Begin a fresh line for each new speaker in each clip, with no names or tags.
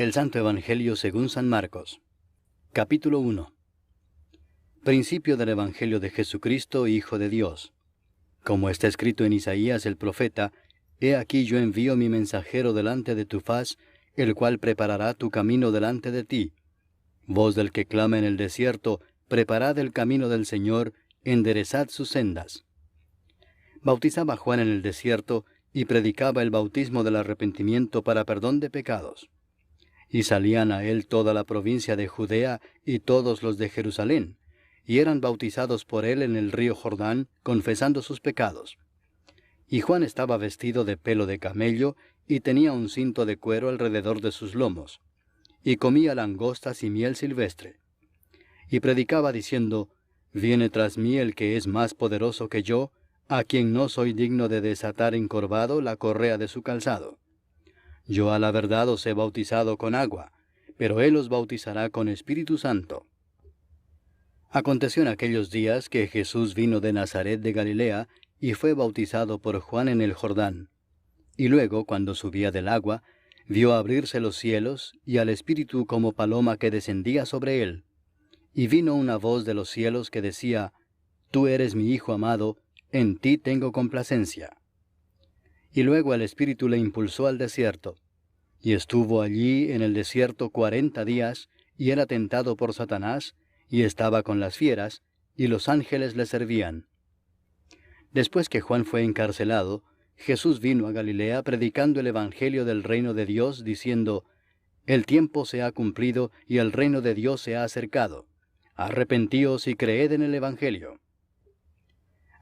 El Santo Evangelio según San Marcos. Capítulo 1. Principio del Evangelio de Jesucristo, Hijo de Dios. Como está escrito en Isaías el profeta, He aquí yo envío mi mensajero delante de tu faz, el cual preparará tu camino delante de ti. Voz del que clama en el desierto, preparad el camino del Señor, enderezad sus sendas. Bautizaba Juan en el desierto, y predicaba el bautismo del arrepentimiento para perdón de pecados. Y salían a él toda la provincia de Judea y todos los de Jerusalén, y eran bautizados por él en el río Jordán, confesando sus pecados. Y Juan estaba vestido de pelo de camello, y tenía un cinto de cuero alrededor de sus lomos, y comía langostas y miel silvestre. Y predicaba diciendo, Viene tras mí el que es más poderoso que yo, a quien no soy digno de desatar encorvado la correa de su calzado. Yo a la verdad os he bautizado con agua, pero él os bautizará con Espíritu Santo. Aconteció en aquellos días que Jesús vino de Nazaret de Galilea, y fue bautizado por Juan en el Jordán. Y luego, cuando subía del agua, vio abrirse los cielos, y al Espíritu como paloma que descendía sobre él. Y vino una voz de los cielos que decía, Tú eres mi Hijo amado, en ti tengo complacencia. Y luego el Espíritu le impulsó al desierto. Y estuvo allí en el desierto 40 días, y era tentado por Satanás, y estaba con las fieras, y los ángeles le servían. Después que Juan fue encarcelado, Jesús vino a Galilea predicando el Evangelio del reino de Dios, diciendo, El tiempo se ha cumplido, y el reino de Dios se ha acercado. Arrepentíos y creed en el Evangelio.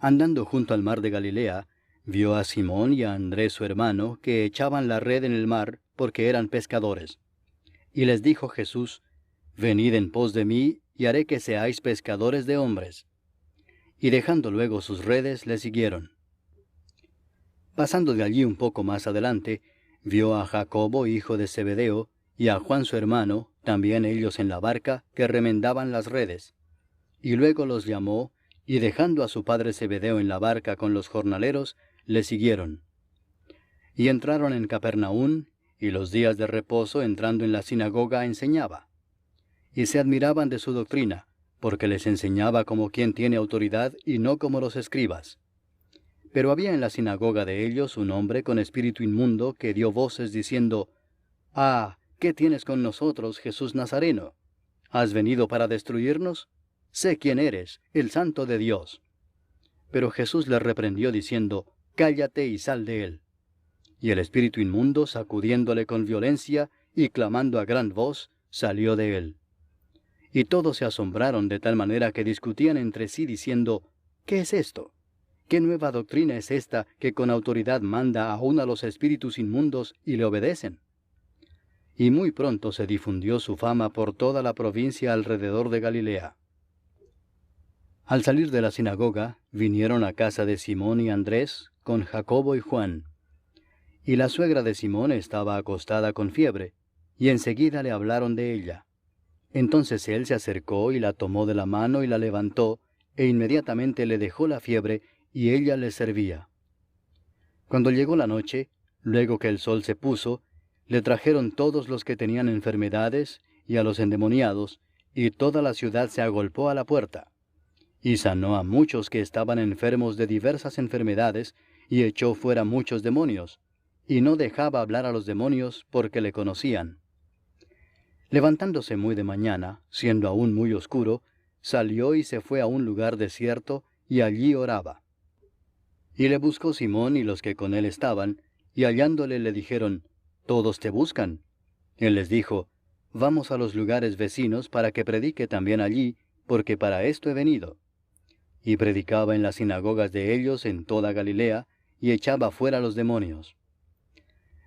Andando junto al mar de Galilea, vio a Simón y a Andrés su hermano, que echaban la red en el mar, porque eran pescadores. Y les dijo Jesús, Venid en pos de mí, y haré que seáis pescadores de hombres. Y dejando luego sus redes, le siguieron. Pasando de allí un poco más adelante, vio a Jacobo, hijo de Zebedeo, y a Juan su hermano, también ellos en la barca, que remendaban las redes. Y luego los llamó, y dejando a su padre Zebedeo en la barca con los jornaleros, le siguieron. Y entraron en Capernaum, y los días de reposo entrando en la sinagoga enseñaba. Y se admiraban de su doctrina, porque les enseñaba como quien tiene autoridad y no como los escribas. Pero había en la sinagoga de ellos un hombre con espíritu inmundo que dio voces diciendo, Ah, ¿qué tienes con nosotros, Jesús Nazareno? ¿Has venido para destruirnos? Sé quién eres, el Santo de Dios. Pero Jesús le reprendió diciendo, Cállate y sal de él. Y el espíritu inmundo, sacudiéndole con violencia y clamando a gran voz, salió de él. Y todos se asombraron de tal manera que discutían entre sí diciendo, ¿qué es esto? ¿Qué nueva doctrina es esta que con autoridad manda aún a los espíritus inmundos y le obedecen? Y muy pronto se difundió su fama por toda la provincia alrededor de Galilea. Al salir de la sinagoga, vinieron a casa de Simón y Andrés, con Jacobo y Juan. Y la suegra de Simón estaba acostada con fiebre, y enseguida le hablaron de ella. Entonces él se acercó y la tomó de la mano y la levantó, e inmediatamente le dejó la fiebre, y ella le servía. Cuando llegó la noche, luego que el sol se puso, le trajeron todos los que tenían enfermedades, y a los endemoniados, y toda la ciudad se agolpó a la puerta. Y sanó a muchos que estaban enfermos de diversas enfermedades, y echó fuera muchos demonios, y no dejaba hablar a los demonios porque le conocían. Levantándose muy de mañana, siendo aún muy oscuro, salió y se fue a un lugar desierto, y allí oraba. Y le buscó Simón y los que con él estaban, y hallándole le dijeron, Todos te buscan. Él les dijo, Vamos a los lugares vecinos para que predique también allí, porque para esto he venido. Y predicaba en las sinagogas de ellos en toda Galilea, y echaba fuera los demonios.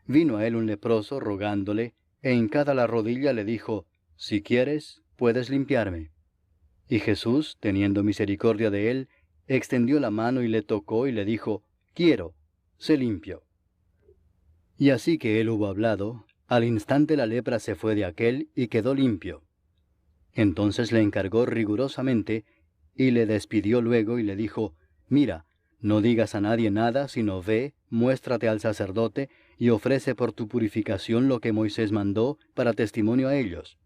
Vino a él un leproso rogándole, e hincada la rodilla le dijo, Si quieres, puedes limpiarme. Y Jesús, teniendo misericordia de él, extendió la mano y le tocó y le dijo, Quiero, sé limpio. Y así que él hubo hablado, al instante la lepra se fue de aquél y quedó limpio. Entonces le encargó rigurosamente, y le despidió luego y le dijo, Mira, No digas a nadie nada, sino ve, muéstrate al sacerdote, y ofrece por tu purificación lo que Moisés mandó para testimonio a ellos.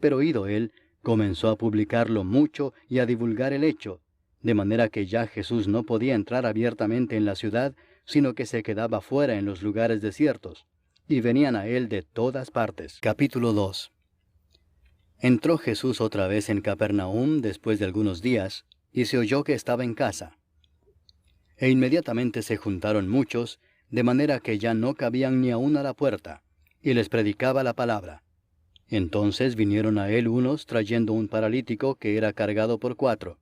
Pero oído él, comenzó a publicarlo mucho y a divulgar el hecho, de manera que ya Jesús no podía entrar abiertamente en la ciudad, sino que se quedaba fuera en los lugares desiertos, y venían a él de todas partes. Capítulo 2. Entró Jesús otra vez en Capernaum después de algunos días, y se oyó que estaba en casa. E inmediatamente se juntaron muchos, de manera que ya no cabían ni aun a la puerta, y les predicaba la palabra. Entonces vinieron a él unos trayendo un paralítico que era cargado por 4.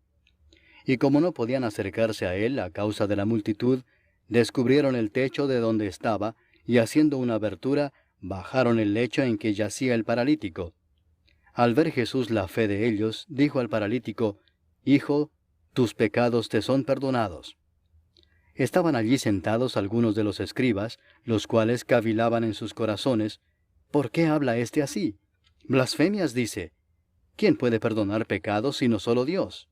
Y como no podían acercarse a él a causa de la multitud, descubrieron el techo de donde estaba, y haciendo una abertura, bajaron el lecho en que yacía el paralítico. Al ver Jesús la fe de ellos, dijo al paralítico, Hijo, tus pecados te son perdonados. Estaban allí sentados algunos de los escribas, los cuales cavilaban en sus corazones, ¿por qué habla éste así? Blasfemias dice, ¿quién puede perdonar pecados sino solo Dios?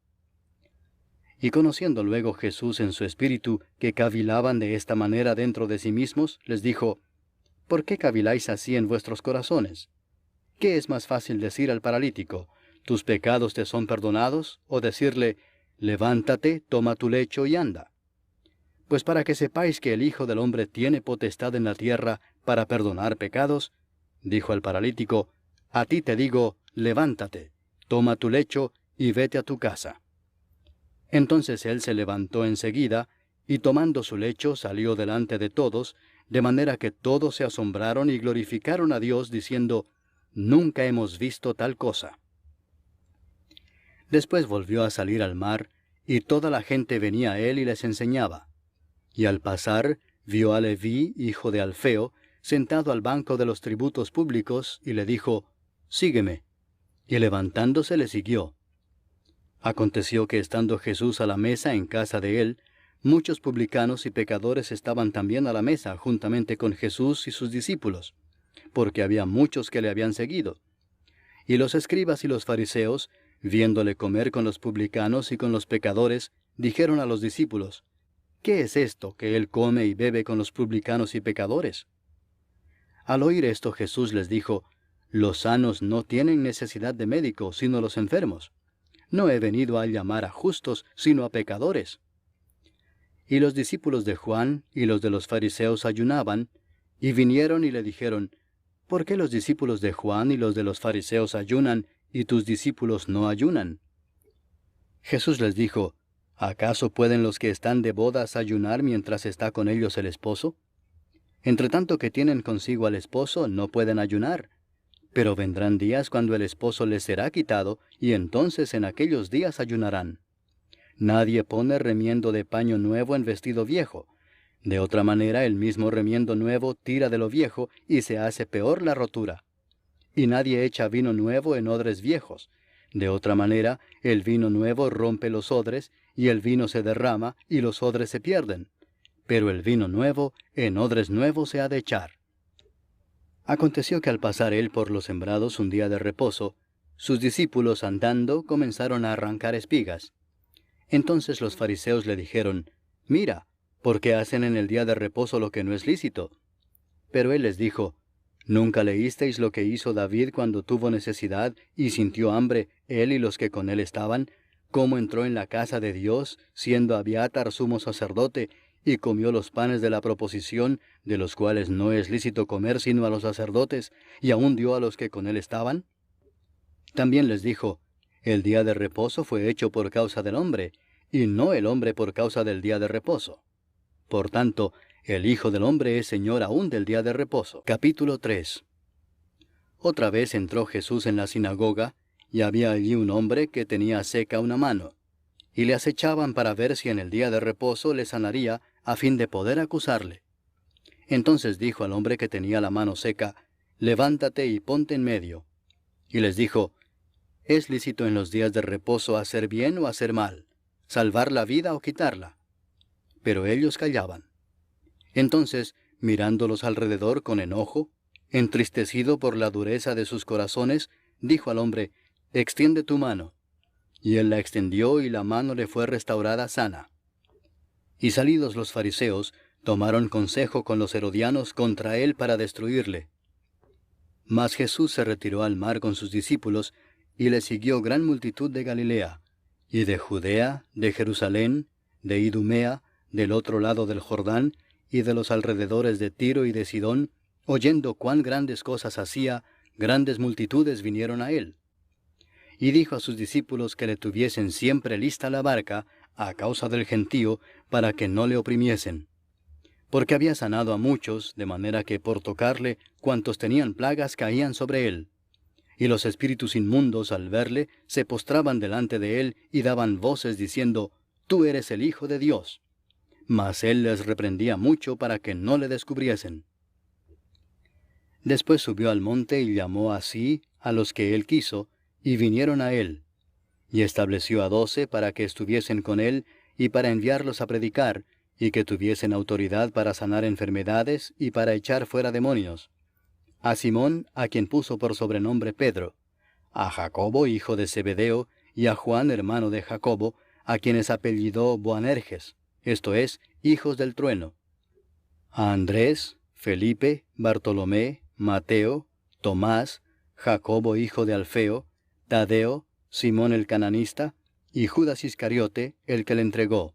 Y conociendo luego Jesús en su espíritu que cavilaban de esta manera dentro de sí mismos, les dijo, ¿por qué caviláis así en vuestros corazones? ¿Qué es más fácil decir al paralítico, tus pecados te son perdonados, o decirle, levántate, toma tu lecho y anda? Pues para que sepáis que el Hijo del Hombre tiene potestad en la tierra para perdonar pecados, dijo al paralítico, a ti te digo, levántate, toma tu lecho y vete a tu casa. Entonces él se levantó enseguida, y tomando su lecho salió delante de todos, de manera que todos se asombraron y glorificaron a Dios, diciendo, nunca hemos visto tal cosa. Después volvió a salir al mar, y toda la gente venía a él y les enseñaba. Y al pasar, vio a Leví, hijo de Alfeo, sentado al banco de los tributos públicos, y le dijo, sígueme. Y levantándose le siguió. Aconteció que estando Jesús a la mesa en casa de él, muchos publicanos y pecadores estaban también a la mesa juntamente con Jesús y sus discípulos, porque había muchos que le habían seguido. Y los escribas y los fariseos, viéndole comer con los publicanos y con los pecadores, dijeron a los discípulos, ¿qué es esto que él come y bebe con los publicanos y pecadores? Al oír esto Jesús les dijo, los sanos no tienen necesidad de médico, sino los enfermos. No he venido a llamar a justos, sino a pecadores. Y los discípulos de Juan y los de los fariseos ayunaban, y vinieron y le dijeron, ¿por qué los discípulos de Juan y los de los fariseos ayunan, y tus discípulos no ayunan? Jesús les dijo, ¿acaso pueden los que están de bodas ayunar mientras está con ellos el esposo? Entre tanto que tienen consigo al esposo, no pueden ayunar. Pero vendrán días cuando el esposo les será quitado, y entonces en aquellos días ayunarán. Nadie pone remiendo de paño nuevo en vestido viejo. De otra manera el mismo remiendo nuevo tira de lo viejo, y se hace peor la rotura. Y nadie echa vino nuevo en odres viejos. De otra manera el vino nuevo rompe los odres, y el vino se derrama, y los odres se pierden. Pero el vino nuevo en odres nuevos se ha de echar. Aconteció que al pasar él por los sembrados un día de reposo, sus discípulos andando comenzaron a arrancar espigas. Entonces los fariseos le dijeron, mira, ¿por qué hacen en el día de reposo lo que no es lícito? Pero él les dijo, ¿nunca leísteis lo que hizo David cuando tuvo necesidad y sintió hambre, él y los que con él estaban, cómo entró en la casa de Dios, siendo Abiatar sumo sacerdote, y comió los panes de la proposición, de los cuales no es lícito comer sino a los sacerdotes, y aún dio a los que con él estaban? También les dijo, el día de reposo fue hecho por causa del hombre, y no el hombre por causa del día de reposo. Por tanto, el Hijo del Hombre es Señor aún del día de reposo. Capítulo 3. Otra vez entró Jesús en la sinagoga, y había allí un hombre que tenía seca una mano, y le acechaban para ver si en el día de reposo le sanaría, a fin de poder acusarle. Entonces dijo al hombre que tenía la mano seca, levántate y ponte en medio. Y les dijo, ¿es lícito en los días de reposo hacer bien o hacer mal, salvar la vida o quitarla? Pero ellos callaban. Entonces, mirándolos alrededor con enojo, entristecido por la dureza de sus corazones, dijo al hombre, extiende tu mano. Y él la extendió y la mano le fue restaurada sana. Y salidos los fariseos, tomaron consejo con los herodianos contra él para destruirle. Mas Jesús se retiró al mar con sus discípulos, y le siguió gran multitud de Galilea, y de Judea, de Jerusalén, de Idumea, del otro lado del Jordán, y de los alrededores de Tiro y de Sidón, oyendo cuán grandes cosas hacía, grandes multitudes vinieron a él. Y dijo a sus discípulos que le tuviesen siempre lista la barca, a causa del gentío, para que no le oprimiesen. Porque había sanado a muchos, de manera que por tocarle, cuantos tenían plagas caían sobre él. Y los espíritus inmundos, al verle, se postraban delante de él y daban voces diciendo, «Tú eres el Hijo de Dios». Mas él les reprendía mucho para que no le descubriesen. Después subió al monte y llamó así a los que él quiso, y vinieron a él. Y estableció a 12 para que estuviesen con él, y para enviarlos a predicar, y que tuviesen autoridad para sanar enfermedades y para echar fuera demonios. A Simón, a quien puso por sobrenombre Pedro, a Jacobo, hijo de Zebedeo, y a Juan, hermano de Jacobo, a quienes apellidó Boanerges, esto es, hijos del trueno, a Andrés, Felipe, Bartolomé, Mateo, Tomás, Jacobo, hijo de Alfeo, Tadeo, Simón el cananista, y Judas Iscariote, el que le entregó.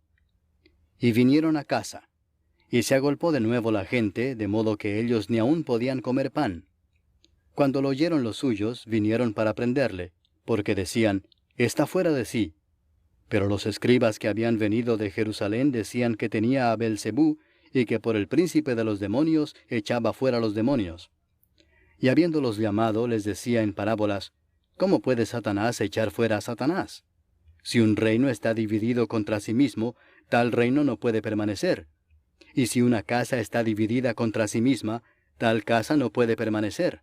Y vinieron a casa. Y se agolpó de nuevo la gente, de modo que ellos ni aún podían comer pan. Cuando lo oyeron los suyos, vinieron para prenderle, porque decían, «Está fuera de sí». Pero los escribas que habían venido de Jerusalén decían que tenía a Beelzebú, y que por el príncipe de los demonios echaba fuera los demonios. Y habiéndolos llamado, les decía en parábolas, «¿Cómo puede Satanás echar fuera a Satanás? Si un reino está dividido contra sí mismo, tal reino no puede permanecer. Y si una casa está dividida contra sí misma, tal casa no puede permanecer.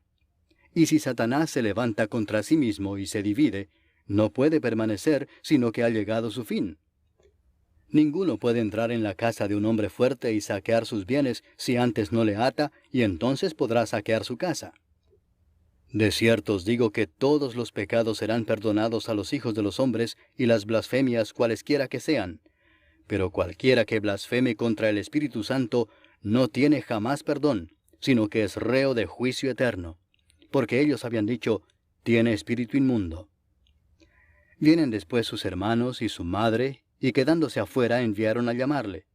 Y si Satanás se levanta contra sí mismo y se divide, no puede permanecer, sino que ha llegado su fin. Ninguno puede entrar en la casa de un hombre fuerte y saquear sus bienes si antes no le ata, y entonces podrá saquear su casa. De cierto os digo que todos los pecados serán perdonados a los hijos de los hombres y las blasfemias cualesquiera que sean. Pero cualquiera que blasfeme contra el Espíritu Santo no tiene jamás perdón, sino que es reo de juicio eterno. Porque ellos habían dicho, tiene espíritu inmundo. Vienen después sus hermanos y su madre, y quedándose afuera enviaron a llamarle.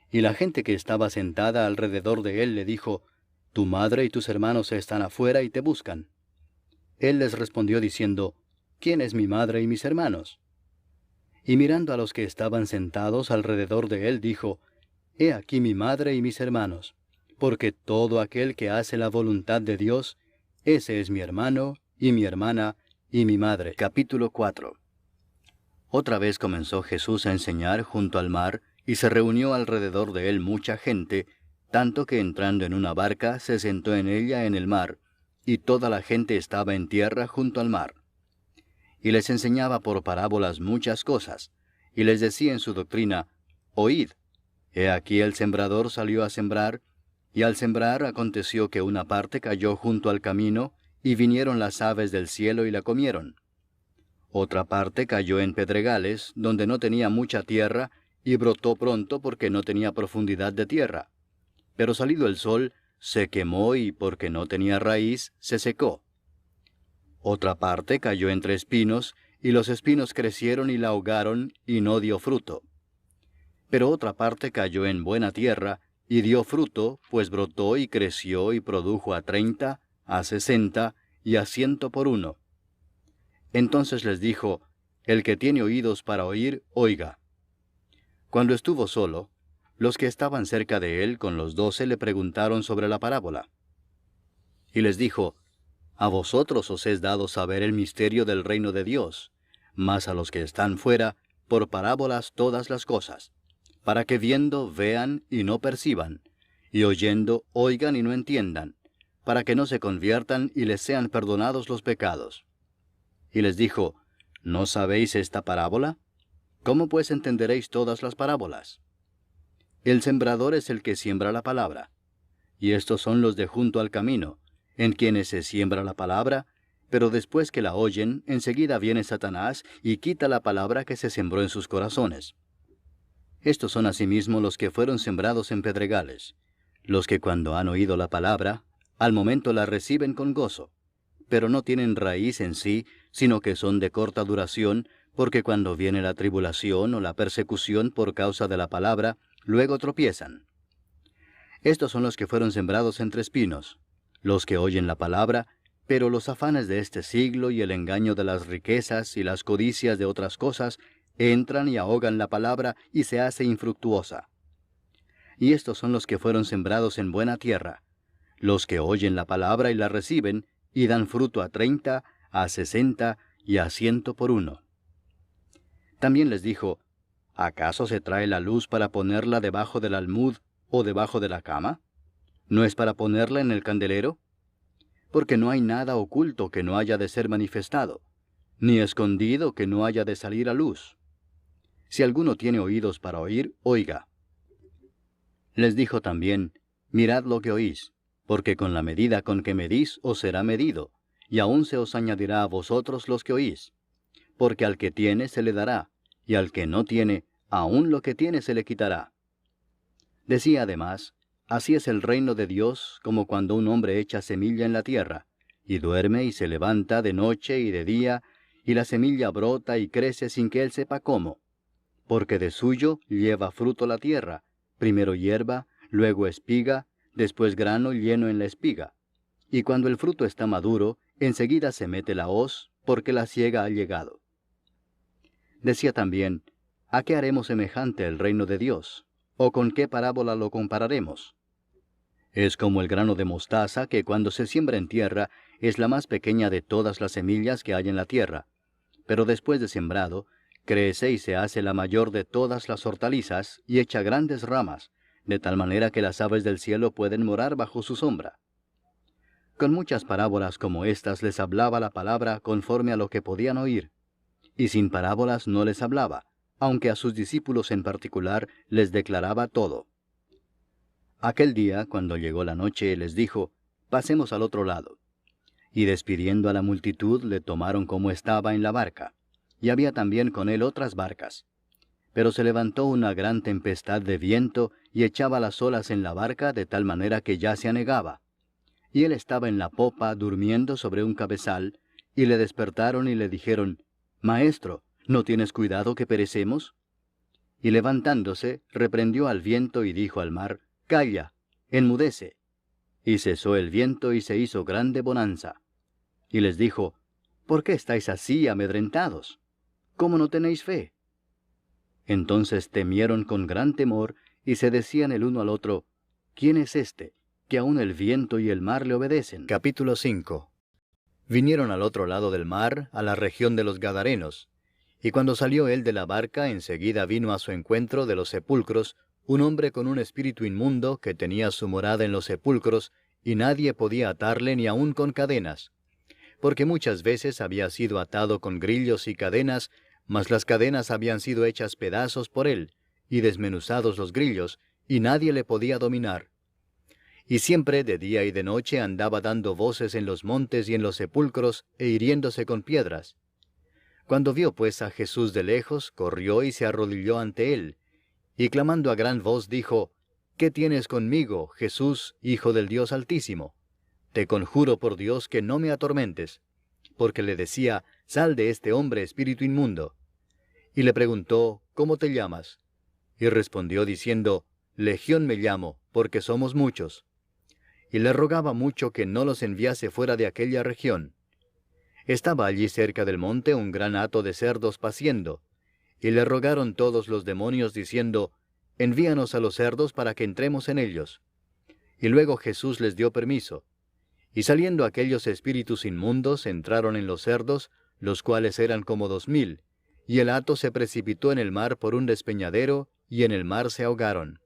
Y la gente que estaba sentada alrededor de él le dijo, tu madre y tus hermanos están afuera y te buscan. Él les respondió diciendo, ¿quién es mi madre y mis hermanos? Y mirando a los que estaban sentados alrededor de él, dijo, He aquí mi madre y mis hermanos, porque todo aquel que hace la voluntad de Dios, ese es mi hermano, y mi hermana, y mi madre. Capítulo 4. Otra vez comenzó Jesús a enseñar junto al mar, y se reunió alrededor de él mucha gente, tanto que entrando en una barca se sentó en ella en el mar, y toda la gente estaba en tierra junto al mar. Y les enseñaba por parábolas muchas cosas, y les decía en su doctrina, Oíd, he aquí el sembrador salió a sembrar, y al sembrar aconteció que una parte cayó junto al camino, y vinieron las aves del cielo y la comieron. Otra parte cayó en pedregales, donde no tenía mucha tierra, y brotó pronto porque no tenía profundidad de tierra. Pero salido el sol, se quemó y porque no tenía raíz, se secó. Otra parte cayó entre espinos, y los espinos crecieron y la ahogaron, y no dio fruto. Pero otra parte cayó en buena tierra, y dio fruto, pues brotó y creció y produjo a 30, a 60, y a 100 por uno. Entonces les dijo, el que tiene oídos para oír, oiga. Cuando estuvo solo, los que estaban cerca de él con los 12 le preguntaron sobre la parábola. Y les dijo, a vosotros os es dado saber el misterio del reino de Dios, mas a los que están fuera, por parábolas todas las cosas, para que viendo vean y no perciban, y oyendo oigan y no entiendan, para que no se conviertan y les sean perdonados los pecados. Y les dijo, ¿no sabéis esta parábola? ¿Cómo pues entenderéis todas las parábolas? El sembrador es el que siembra la palabra, y estos son los de junto al camino, en quienes se siembra la palabra, pero después que la oyen, enseguida viene Satanás y quita la palabra que se sembró en sus corazones. Estos son asimismo los que fueron sembrados en pedregales, los que cuando han oído la palabra, al momento la reciben con gozo, pero no tienen raíz en sí, sino que son de corta duración, porque cuando viene la tribulación o la persecución por causa de la palabra, luego tropiezan. Estos son los que fueron sembrados entre espinos, los que oyen la palabra, pero los afanes de este siglo y el engaño de las riquezas y las codicias de otras cosas entran y ahogan la palabra y se hace infructuosa. Y estos son los que fueron sembrados en buena tierra, los que oyen la palabra y la reciben, y dan fruto a 30, a 60 y a 100 por uno. También les dijo, ¿acaso se trae la luz para ponerla debajo del almud o debajo de la cama? ¿No es para ponerla en el candelero? Porque no hay nada oculto que no haya de ser manifestado, ni escondido que no haya de salir a luz. Si alguno tiene oídos para oír, oiga. Les dijo también, mirad lo que oís, porque con la medida con que medís os será medido, y aún se os añadirá a vosotros los que oís. Porque al que tiene se le dará, y al que no tiene, aún lo que tiene se le quitará. Decía además, así es el reino de Dios como cuando un hombre echa semilla en la tierra, y duerme y se levanta de noche y de día, y la semilla brota y crece sin que él sepa cómo. Porque de suyo lleva fruto la tierra, primero hierba, luego espiga, después grano lleno en la espiga. Y cuando el fruto está maduro, enseguida se mete la hoz, porque la siega ha llegado. Decía también, ¿a qué haremos semejante el reino de Dios? ¿O con qué parábola lo compararemos? Es como el grano de mostaza que cuando se siembra en tierra es la más pequeña de todas las semillas que hay en la tierra, pero después de sembrado, crece y se hace la mayor de todas las hortalizas y echa grandes ramas, de tal manera que las aves del cielo pueden morar bajo su sombra. Con muchas parábolas como estas les hablaba la palabra conforme a lo que podían oír, y sin parábolas no les hablaba, aunque a sus discípulos en particular les declaraba todo. Aquel día, cuando llegó la noche, les dijo, pasemos al otro lado. Y despidiendo a la multitud, le tomaron como estaba en la barca, y había también con él otras barcas. Pero se levantó una gran tempestad de viento, y echaba las olas en la barca de tal manera que ya se anegaba. Y él estaba en la popa, durmiendo sobre un cabezal, y le despertaron y le dijeron, Maestro, ¿no tienes cuidado que perecemos? Y levantándose, reprendió al viento y dijo al mar, Calla, enmudece. Y cesó el viento y se hizo grande bonanza. Y les dijo, ¿por qué estáis así amedrentados? ¿Cómo no tenéis fe? Entonces temieron con gran temor, y se decían el uno al otro, ¿quién es este, que aun el viento y el mar le obedecen? Capítulo 5. Vinieron al otro lado del mar, a la región de los Gadarenos, y cuando salió él de la barca, enseguida vino a su encuentro de los sepulcros un hombre con un espíritu inmundo que tenía su morada en los sepulcros, y nadie podía atarle ni aun con cadenas, porque muchas veces había sido atado con grillos y cadenas, mas las cadenas habían sido hechas pedazos por él, y desmenuzados los grillos, y nadie le podía dominar. Y siempre de día y de noche andaba dando voces en los montes y en los sepulcros, e hiriéndose con piedras. Cuando vio pues a Jesús de lejos, corrió y se arrodilló ante él, y clamando a gran voz dijo, ¿qué tienes conmigo, Jesús, Hijo del Dios Altísimo? Te conjuro por Dios que no me atormentes. Porque le decía, sal de este hombre, espíritu inmundo. Y le preguntó, ¿cómo te llamas? Y respondió diciendo, Legión me llamo, porque somos muchos. Y le rogaba mucho que no los enviase fuera de aquella región. Estaba allí cerca del monte un gran hato de cerdos paciendo, y le rogaron todos los demonios diciendo, envíanos a los cerdos para que entremos en ellos. Y luego Jesús les dio permiso. Y saliendo aquellos espíritus inmundos entraron en los cerdos, los cuales eran como 2000, y el hato se precipitó en el mar por un despeñadero, y en el mar se ahogaron.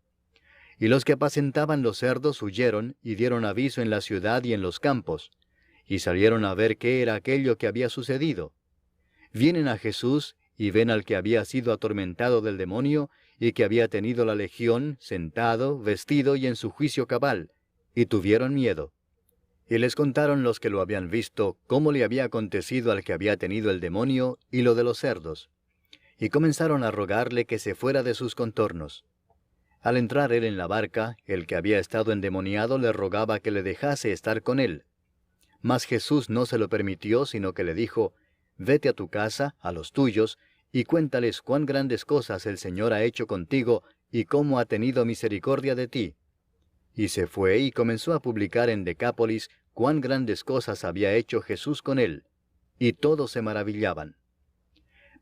Y los que apacentaban los cerdos huyeron, y dieron aviso en la ciudad y en los campos, y salieron a ver qué era aquello que había sucedido. Vienen a Jesús, y ven al que había sido atormentado del demonio, y que había tenido la legión, sentado, vestido y en su juicio cabal, y tuvieron miedo. Y les contaron los que lo habían visto, cómo le había acontecido al que había tenido el demonio, y lo de los cerdos. y comenzaron a rogarle que se fuera de sus contornos. Al entrar él en la barca, el que había estado endemoniado le rogaba que le dejase estar con él. Mas Jesús no se lo permitió, sino que le dijo, «Vete a tu casa, a los tuyos, y cuéntales cuán grandes cosas el Señor ha hecho contigo, y cómo ha tenido misericordia de ti». Y se fue y comenzó a publicar en Decápolis cuán grandes cosas había hecho Jesús con él, y todos se maravillaban.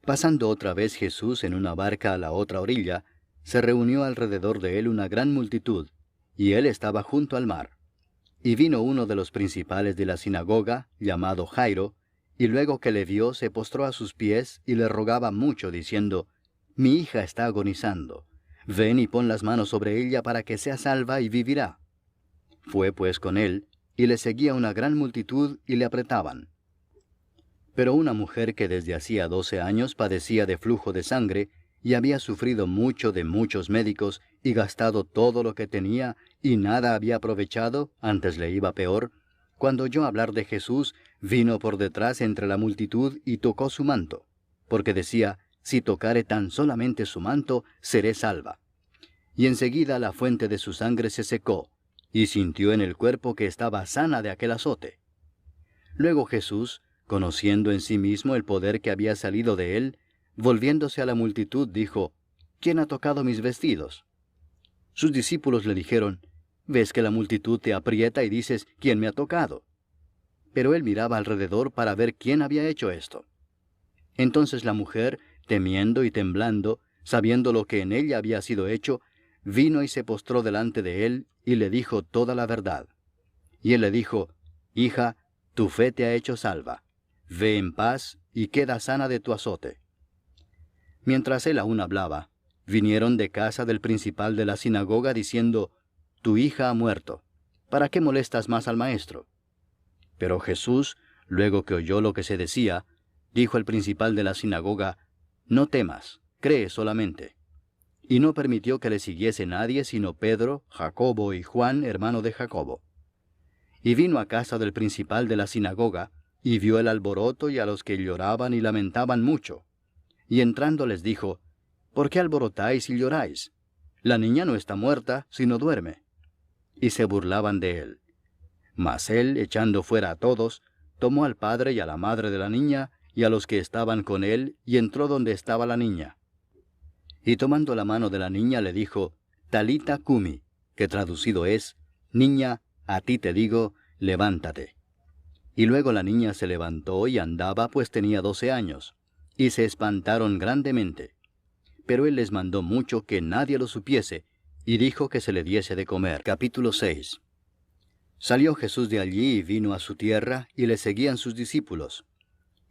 Pasando otra vez Jesús en una barca a la otra orilla, se reunió alrededor de él una gran multitud, y él estaba junto al mar. Y vino uno de los principales de la sinagoga, llamado Jairo, y luego que le vio se postró a sus pies y le rogaba mucho, diciendo, «Mi hija está agonizando. Ven y pon las manos sobre ella para que sea salva y vivirá». Fue pues con él, y le seguía una gran multitud y le apretaban. Pero una mujer que desde hacía 12 años padecía de flujo de sangre, y había sufrido mucho de muchos médicos, y gastado todo lo que tenía, y nada había aprovechado, antes le iba peor, cuando oyó hablar de Jesús, vino por detrás entre la multitud y tocó su manto, porque decía, «Si tocare tan solamente su manto, seré salva». Y enseguida la fuente de su sangre se secó, y sintió en el cuerpo que estaba sana de aquel azote. Luego Jesús, conociendo en sí mismo el poder que había salido de él, volviéndose a la multitud, dijo, «¿Quién ha tocado mis vestidos?». Sus discípulos le dijeron, «¿Ves que la multitud te aprieta y dices, ¿quién me ha tocado?». Pero él miraba alrededor para ver quién había hecho esto. Entonces la mujer, temiendo y temblando, sabiendo lo que en ella había sido hecho, vino y se postró delante de él, y le dijo toda la verdad. Y él le dijo, «Hija, tu fe te ha hecho salva. Ve en paz, y queda sana de tu azote». Mientras él aún hablaba, vinieron de casa del principal de la sinagoga diciendo, «Tu hija ha muerto. ¿Para qué molestas más al maestro?». Pero Jesús, luego que oyó lo que se decía, dijo al principal de la sinagoga, «No temas, cree solamente». Y no permitió que le siguiese nadie sino Pedro, Jacobo y Juan, hermano de Jacobo. Y vino a casa del principal de la sinagoga, y vio el alboroto y a los que lloraban y lamentaban mucho. Y entrando les dijo, «¿Por qué alborotáis y lloráis? La niña no está muerta, sino duerme». Y se burlaban de él. Mas él, echando fuera a todos, tomó al padre y a la madre de la niña, y a los que estaban con él, y entró donde estaba la niña. Y tomando la mano de la niña le dijo, «Talita cumi», que traducido es, «Niña, a ti te digo, levántate». Y luego la niña se levantó y andaba, pues tenía 12 años. Y se espantaron grandemente. Pero él les mandó mucho que nadie lo supiese, y dijo que se le diese de comer. Capítulo 6. Salió Jesús de allí y vino a su tierra, y le seguían sus discípulos.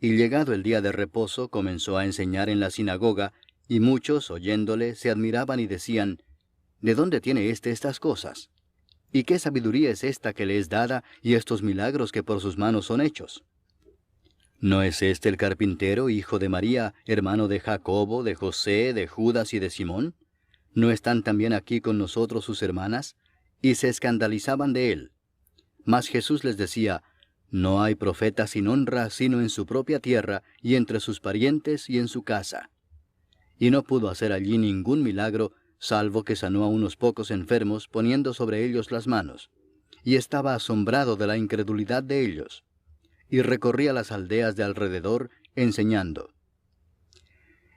Y llegado el día de reposo, comenzó a enseñar en la sinagoga, y muchos, oyéndole, se admiraban y decían, «¿De dónde tiene estas cosas? ¿Y qué sabiduría es esta que le es dada, y estos milagros que por sus manos son hechos? ¿No es este el carpintero, hijo de María, hermano de Jacobo, de José, de Judas y de Simón? ¿No están también aquí con nosotros sus hermanas?». Y se escandalizaban de él. Mas Jesús les decía, «No hay profeta sin honra, sino en su propia tierra, y entre sus parientes, y en su casa». Y no pudo hacer allí ningún milagro, salvo que sanó a unos pocos enfermos, poniendo sobre ellos las manos. Y estaba asombrado de la incredulidad de ellos. Y recorría las aldeas de alrededor, enseñando.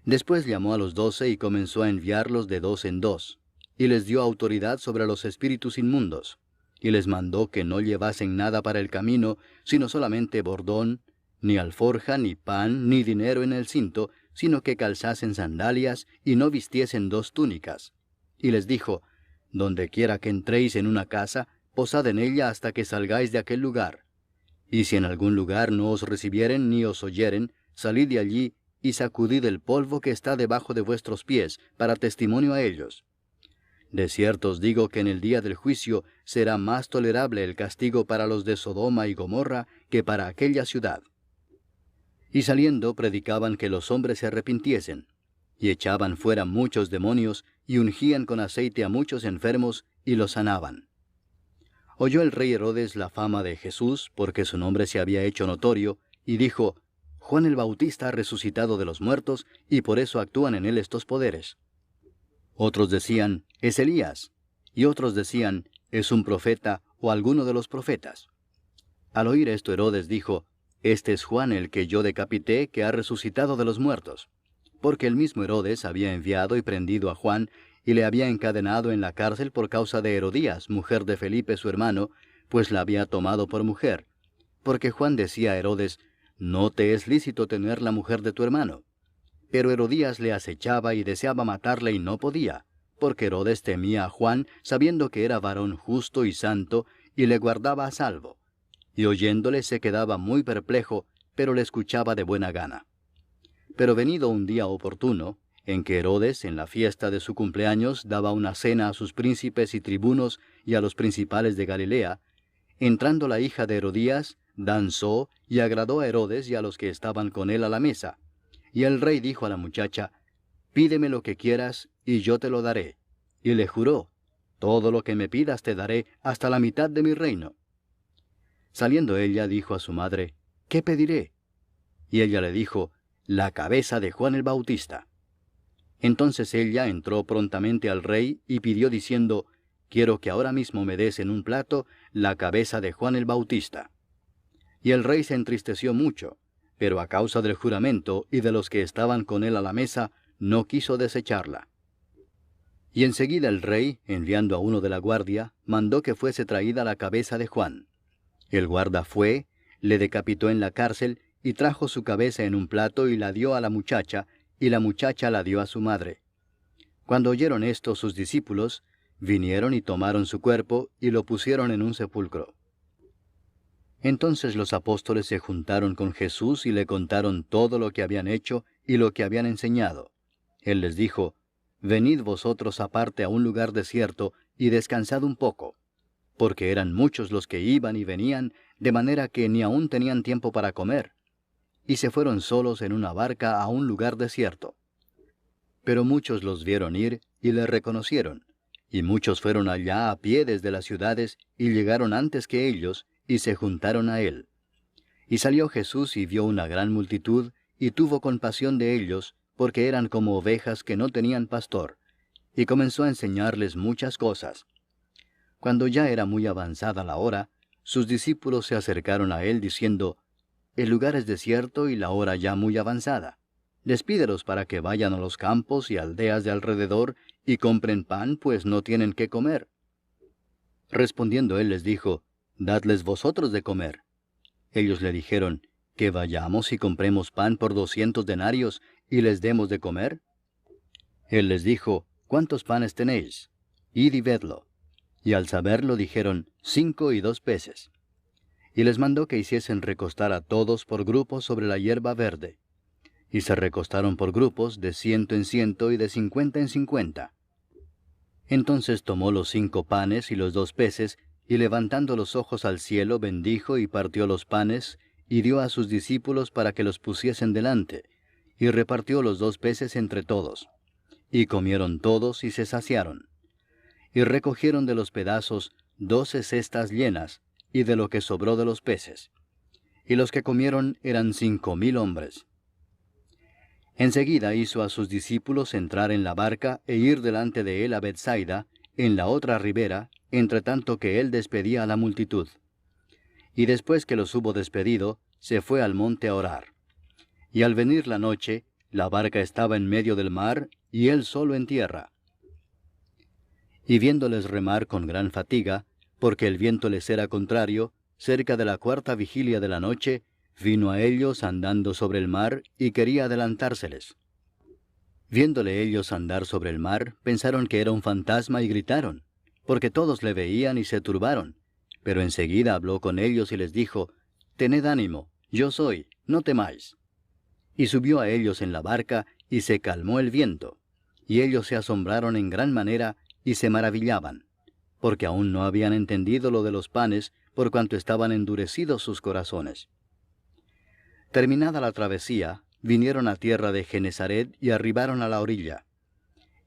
Después llamó a los 12 y comenzó a enviarlos de 2 en 2, y les dio autoridad sobre los espíritus inmundos, y les mandó que no llevasen nada para el camino, sino solamente bordón, ni alforja, ni pan, ni dinero en el cinto, sino que calzasen sandalias, y no vistiesen 2 túnicas. Y les dijo, «Donde quiera que entréis en una casa, posad en ella hasta que salgáis de aquel lugar. Y si en algún lugar no os recibieren ni os oyeren, salid de allí y sacudid el polvo que está debajo de vuestros pies, para testimonio a ellos. De cierto os digo que en el día del juicio será más tolerable el castigo para los de Sodoma y Gomorra que para aquella ciudad». Y saliendo predicaban que los hombres se arrepintiesen, y echaban fuera muchos demonios, y ungían con aceite a muchos enfermos, y los sanaban. Oyó el rey Herodes la fama de Jesús, porque su nombre se había hecho notorio, y dijo, Juan el Bautista ha resucitado de los muertos, y por eso actúan en él estos poderes. Otros decían, es Elías, y otros decían, es un profeta o alguno de los profetas. Al oír esto, Herodes dijo, este es Juan el que yo decapité, que ha resucitado de los muertos. Porque el mismo Herodes había enviado y prendido a Juan, y le había encadenado en la cárcel por causa de Herodías, mujer de Felipe su hermano, pues la había tomado por mujer. Porque Juan decía a Herodes, no te es lícito tener la mujer de tu hermano. Pero Herodías le acechaba y deseaba matarle y no podía, porque Herodes temía a Juan, sabiendo que era varón justo y santo, y le guardaba a salvo. Y oyéndole se quedaba muy perplejo, pero le escuchaba de buena gana. Pero venido un día oportuno, en que Herodes, en la fiesta de su cumpleaños, daba una cena a sus príncipes y tribunos y a los principales de Galilea, entrando la hija de Herodías, danzó y agradó a Herodes y a los que estaban con él a la mesa. Y el rey dijo a la muchacha, pídeme lo que quieras, y yo te lo daré. Y le juró, todo lo que me pidas te daré, hasta la mitad de mi reino. Saliendo ella, dijo a su madre, ¿qué pediré? Y ella le dijo, la cabeza de Juan el Bautista. Entonces ella entró prontamente al rey y pidió diciendo, quiero que ahora mismo me des en un plato la cabeza de Juan el Bautista. Y el rey se entristeció mucho, pero a causa del juramento y de los que estaban con él a la mesa, no quiso desecharla. Y enseguida el rey, enviando a uno de la guardia, mandó que fuese traída la cabeza de Juan. El guarda fue, le decapitó en la cárcel, y trajo su cabeza en un plato y la dio a la muchacha, y la muchacha la dio a su madre. Cuando oyeron esto sus discípulos, vinieron y tomaron su cuerpo, y lo pusieron en un sepulcro. Entonces los apóstoles se juntaron con Jesús y le contaron todo lo que habían hecho y lo que habían enseñado. Él les dijo, venid vosotros aparte a un lugar desierto, y descansad un poco. Porque eran muchos los que iban y venían, de manera que ni aún tenían tiempo para comer. Y se fueron solos en una barca a un lugar desierto. Pero muchos los vieron ir y le reconocieron, y muchos fueron allá a pie desde las ciudades, y llegaron antes que ellos, y se juntaron a él. Y salió Jesús y vio una gran multitud, y tuvo compasión de ellos, porque eran como ovejas que no tenían pastor, y comenzó a enseñarles muchas cosas. Cuando ya era muy avanzada la hora, sus discípulos se acercaron a él diciendo, el lugar es desierto y la hora ya muy avanzada. Despídelos para que vayan a los campos y aldeas de alrededor y compren pan, pues no tienen qué comer. Respondiendo él les dijo, dadles vosotros de comer. Ellos le dijeron, que vayamos y compremos pan por 200 denarios y les demos de comer. Él les dijo, ¿cuántos panes tenéis? Id y vedlo. Y al saberlo dijeron, 5 y 2 peces. Y les mandó que hiciesen recostar a todos por grupos sobre la hierba verde. Y se recostaron por grupos de 100 en 100 y de 50 en 50. Entonces tomó los 5 panes y los 2 peces, y levantando los ojos al cielo bendijo y partió los panes, y dio a sus discípulos para que los pusiesen delante, y repartió los 2 peces entre todos. Y comieron todos y se saciaron. Y recogieron de los pedazos 12 cestas llenas, y de lo que sobró de los peces. Y los que comieron eran 5000 hombres. Enseguida hizo a sus discípulos entrar en la barca e ir delante de él a Bethsaida, en la otra ribera, entre tanto que él despedía a la multitud. Y después que los hubo despedido, se fue al monte a orar. Y al venir la noche, la barca estaba en medio del mar, y él solo en tierra. Y viéndoles remar con gran fatiga, porque el viento les era contrario, cerca de la 4ª vigilia de la noche, vino a ellos andando sobre el mar, y quería adelantárseles. Viéndole ellos andar sobre el mar, pensaron que era un fantasma y gritaron, porque todos le veían y se turbaron. Pero enseguida habló con ellos y les dijo, tened ánimo, yo soy, no temáis. Y subió a ellos en la barca, y se calmó el viento. Y ellos se asombraron en gran manera, y se maravillaban, porque aún no habían entendido lo de los panes, por cuanto estaban endurecidos sus corazones. Terminada la travesía, vinieron a tierra de Genesaret y arribaron a la orilla.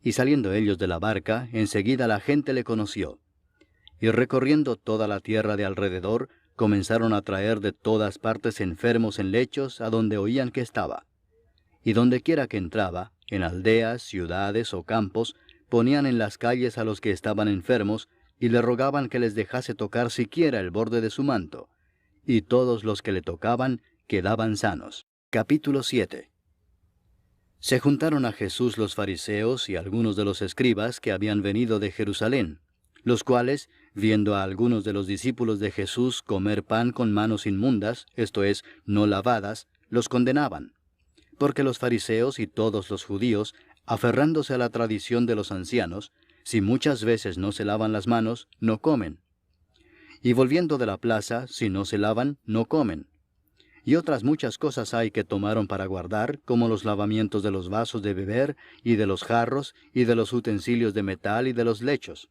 Y saliendo ellos de la barca, enseguida la gente le conoció. Y recorriendo toda la tierra de alrededor, comenzaron a traer de todas partes enfermos en lechos a donde oían que estaba. Y dondequiera que entraba, en aldeas, ciudades o campos, ponían en las calles a los que estaban enfermos, y le rogaban que les dejase tocar siquiera el borde de su manto. Y todos los que le tocaban quedaban sanos. Capítulo 7. Se juntaron a Jesús los fariseos y algunos de los escribas que habían venido de Jerusalén, los cuales, viendo a algunos de los discípulos de Jesús comer pan con manos inmundas, esto es, no lavadas, los condenaban. Porque los fariseos y todos los judíos, aferrándose a la tradición de los ancianos, si muchas veces no se lavan las manos, no comen. Y volviendo de la plaza, si no se lavan, no comen. Y otras muchas cosas hay que tomaron para guardar, como los lavamientos de los vasos de beber, y de los jarros, y de los utensilios de metal, y de los lechos.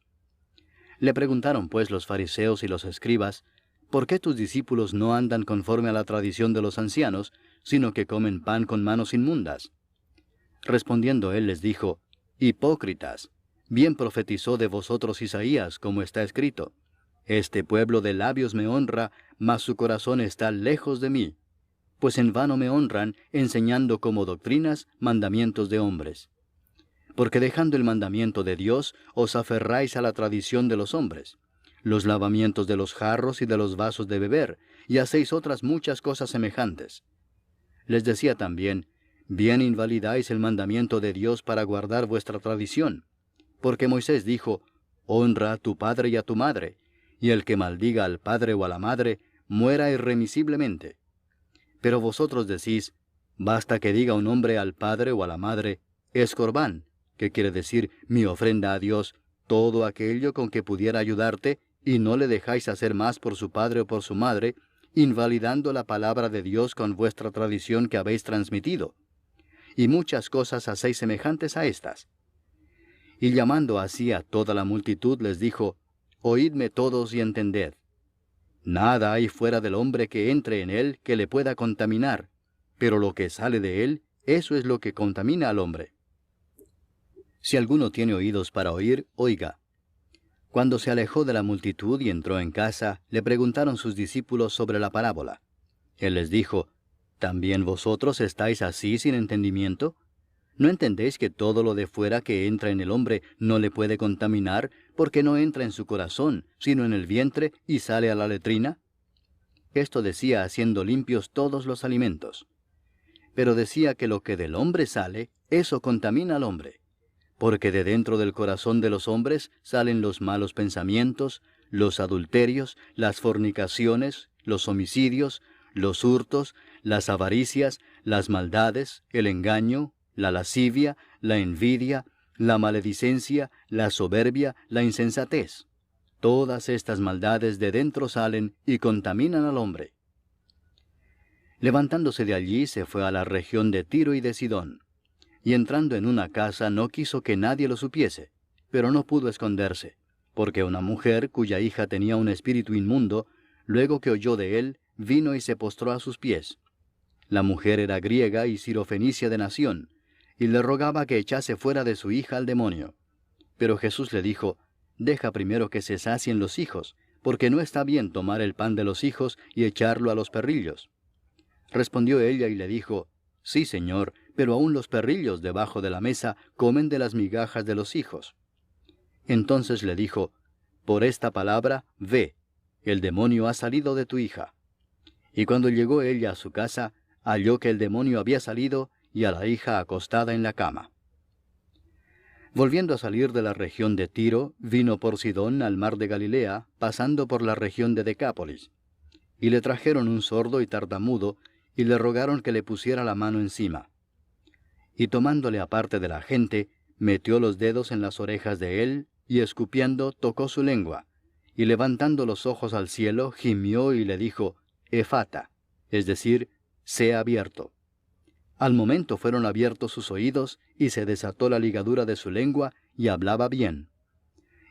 Le preguntaron pues los fariseos y los escribas, ¿por qué tus discípulos no andan conforme a la tradición de los ancianos, sino que comen pan con manos inmundas? Respondiendo él les dijo, Hipócritas, bien profetizó de vosotros Isaías, como está escrito, Este pueblo de labios me honra, mas su corazón está lejos de mí, pues en vano me honran, enseñando como doctrinas mandamientos de hombres. Porque dejando el mandamiento de Dios, os aferráis a la tradición de los hombres, los lavamientos de los jarros y de los vasos de beber, y hacéis otras muchas cosas semejantes. Les decía también, bien invalidáis el mandamiento de Dios para guardar vuestra tradición, porque Moisés dijo, honra a tu padre y a tu madre, y el que maldiga al padre o a la madre, muera irremisiblemente. Pero vosotros decís, basta que diga un hombre al padre o a la madre, es corbán, que quiere decir mi ofrenda a Dios, todo aquello con que pudiera ayudarte, y no le dejáis hacer más por su padre o por su madre, invalidando la palabra de Dios con vuestra tradición que habéis transmitido. Y muchas cosas hacéis semejantes a estas. Y llamando así a toda la multitud les dijo, oídme todos y entended. Nada hay fuera del hombre que entre en él que le pueda contaminar, pero lo que sale de él, eso es lo que contamina al hombre. Si alguno tiene oídos para oír, oiga. Cuando se alejó de la multitud y entró en casa, le preguntaron sus discípulos sobre la parábola. Él les dijo, ¿también vosotros estáis así sin entendimiento? ¿No entendéis que todo lo de fuera que entra en el hombre no le puede contaminar, porque no entra en su corazón, sino en el vientre, y sale a la letrina? Esto decía haciendo limpios todos los alimentos. Pero decía que lo que del hombre sale, eso contamina al hombre. Porque de dentro del corazón de los hombres salen los malos pensamientos, los adulterios, las fornicaciones, los homicidios, los hurtos, las avaricias, las maldades, el engaño, la lascivia, la envidia, la maledicencia, la soberbia, la insensatez. Todas estas maldades de dentro salen y contaminan al hombre. Levantándose de allí se fue a la región de Tiro y de Sidón. Y entrando en una casa no quiso que nadie lo supiese, pero no pudo esconderse, porque una mujer cuya hija tenía un espíritu inmundo, luego que oyó de él, vino y se postró a sus pies. La mujer era griega y sirofenicia de nación, y le rogaba que echase fuera de su hija al demonio. Pero Jesús le dijo, deja primero que se sacien los hijos, porque no está bien tomar el pan de los hijos y echarlo a los perrillos. Respondió ella y le dijo, sí, Señor, pero aun los perrillos debajo de la mesa comen de las migajas de los hijos. Entonces le dijo, por esta palabra, ve, el demonio ha salido de tu hija. Y cuando llegó ella a su casa, halló que el demonio había salido y a la hija acostada en la cama. Volviendo a salir de la región de Tiro, vino por Sidón al mar de Galilea, pasando por la región de Decápolis. Y le trajeron un sordo y tartamudo, y le rogaron que le pusiera la mano encima. Y tomándole aparte de la gente, metió los dedos en las orejas de él, y escupiendo tocó su lengua, y levantando los ojos al cielo, gimió y le dijo, Efata, es decir, sea abierto. Al momento fueron abiertos sus oídos, y se desató la ligadura de su lengua, y hablaba bien.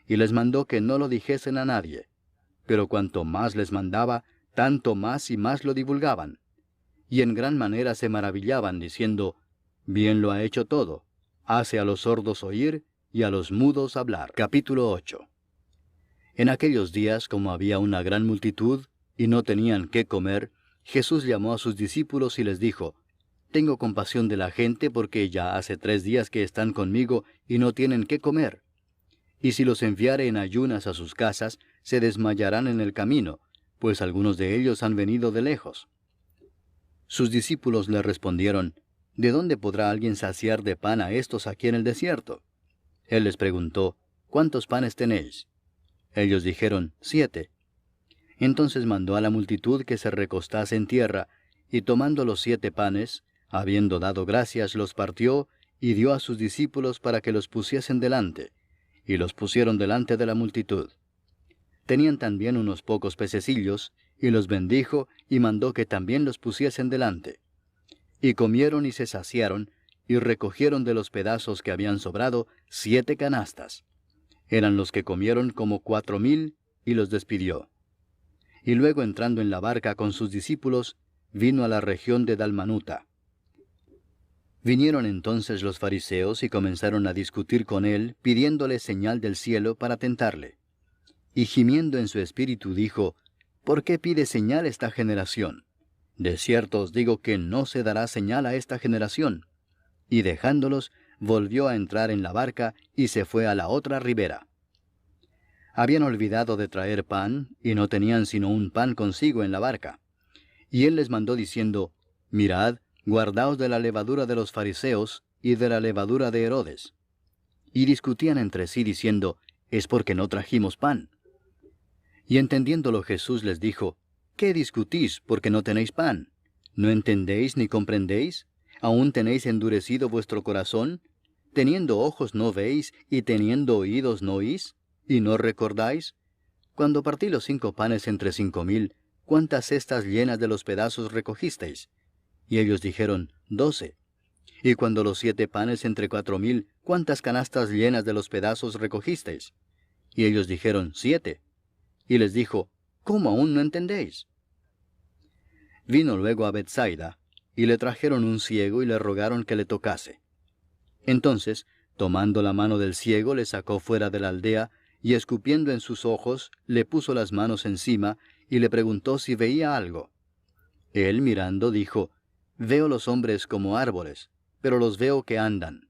Y les mandó que no lo dijesen a nadie. Pero cuanto más les mandaba, tanto más y más lo divulgaban. Y en gran manera se maravillaban, diciendo, bien lo ha hecho todo, hace a los sordos oír, y a los mudos hablar. Capítulo 8. En aquellos días, como había una gran multitud, y no tenían qué comer, Jesús llamó a sus discípulos y les dijo, «Tengo compasión de la gente porque ya hace 3 días que están conmigo y no tienen qué comer. Y si los enviare en ayunas a sus casas, se desmayarán en el camino, pues algunos de ellos han venido de lejos». Sus discípulos le respondieron, «¿De dónde podrá alguien saciar de pan a estos aquí en el desierto?» Él les preguntó, «¿Cuántos panes tenéis?» Ellos dijeron, 7. Entonces mandó a la multitud que se recostase en tierra, y tomando los 7 panes, habiendo dado gracias, los partió, y dio a sus discípulos para que los pusiesen delante, y los pusieron delante de la multitud. Tenían también unos pocos pececillos, y los bendijo, y mandó que también los pusiesen delante. Y comieron y se saciaron, y recogieron de los pedazos que habían sobrado 7 canastas. Eran los que comieron como 4,000, y los despidió. Y luego entrando en la barca con sus discípulos, vino a la región de Dalmanuta. Vinieron entonces los fariseos y comenzaron a discutir con él, pidiéndole señal del cielo para tentarle. Y gimiendo en su espíritu dijo, «¿Por qué pide señal esta generación? De cierto os digo que no se dará señal a esta generación». Y dejándolos, volvió a entrar en la barca y se fue a la otra ribera. Habían olvidado de traer pan, y no tenían sino un pan consigo en la barca. Y él les mandó diciendo, «Mirad, guardaos de la levadura de los fariseos y de la levadura de Herodes». Y discutían entre sí diciendo, «Es porque no trajimos pan». Y entendiéndolo Jesús les dijo, «¿Qué discutís porque no tenéis pan? ¿No entendéis ni comprendéis? ¿Aún tenéis endurecido vuestro corazón? ¿Teniendo ojos no veis, y teniendo oídos no oís? ¿Y no recordáis? Cuando partí los 5 panes entre 5,000, ¿cuántas cestas llenas de los pedazos recogisteis? Y ellos dijeron, 12. Y cuando los 7 panes entre 4,000, ¿cuántas canastas llenas de los pedazos recogisteis? Y ellos dijeron, 7. Y les dijo, ¿cómo aún no entendéis? Vino luego a Bethsaida, y le trajeron un ciego y le rogaron que le tocase. Entonces, tomando la mano del ciego, le sacó fuera de la aldea, y escupiendo en sus ojos, le puso las manos encima, y le preguntó si veía algo. Él, mirando, dijo, «Veo los hombres como árboles, pero los veo que andan».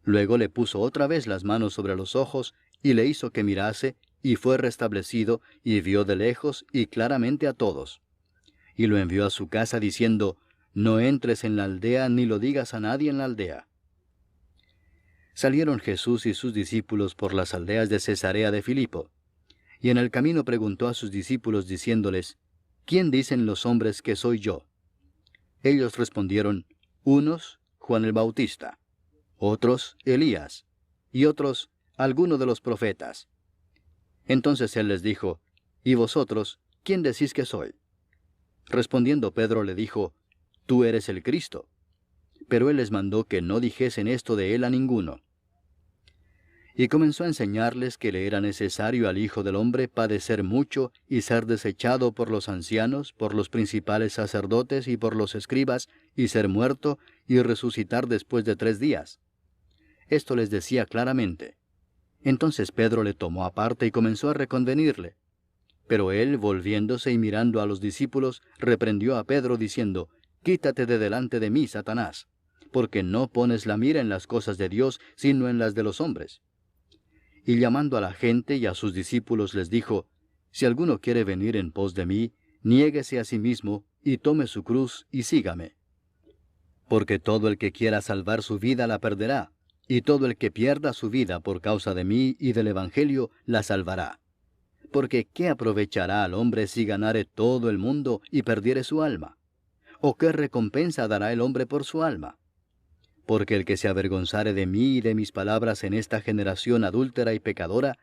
Luego le puso otra vez las manos sobre los ojos, y le hizo que mirase, y fue restablecido, y vio de lejos y claramente a todos. Y lo envió a su casa diciendo, «No entres en la aldea, ni lo digas a nadie en la aldea». Salieron Jesús y sus discípulos por las aldeas de Cesarea de Filipo. Y en el camino preguntó a sus discípulos diciéndoles, «¿Quién dicen los hombres que soy yo?» Ellos respondieron, «Unos, Juan el Bautista; otros, Elías; y otros, alguno de los profetas». Entonces él les dijo, «¿Y vosotros, quién decís que soy?» Respondiendo Pedro le dijo, «Tú eres el Cristo». Pero él les mandó que no dijesen esto de él a ninguno. Y comenzó a enseñarles que le era necesario al Hijo del Hombre padecer mucho y ser desechado por los ancianos, por los principales sacerdotes y por los escribas, y ser muerto y resucitar después de 3 días. Esto les decía claramente. Entonces Pedro le tomó aparte y comenzó a reconvenirle. Pero él, volviéndose y mirando a los discípulos, reprendió a Pedro diciendo, «Quítate de delante de mí, Satanás, porque no pones la mira en las cosas de Dios, sino en las de los hombres». Y llamando a la gente y a sus discípulos les dijo, «Si alguno quiere venir en pos de mí, niéguese a sí mismo, y tome su cruz, y sígame. Porque todo el que quiera salvar su vida la perderá, y todo el que pierda su vida por causa de mí y del Evangelio la salvará. Porque ¿qué aprovechará al hombre si ganare todo el mundo y perdiere su alma? ¿O qué recompensa dará el hombre por su alma? Porque el que se avergonzare de mí y de mis palabras en esta generación adúltera y pecadora,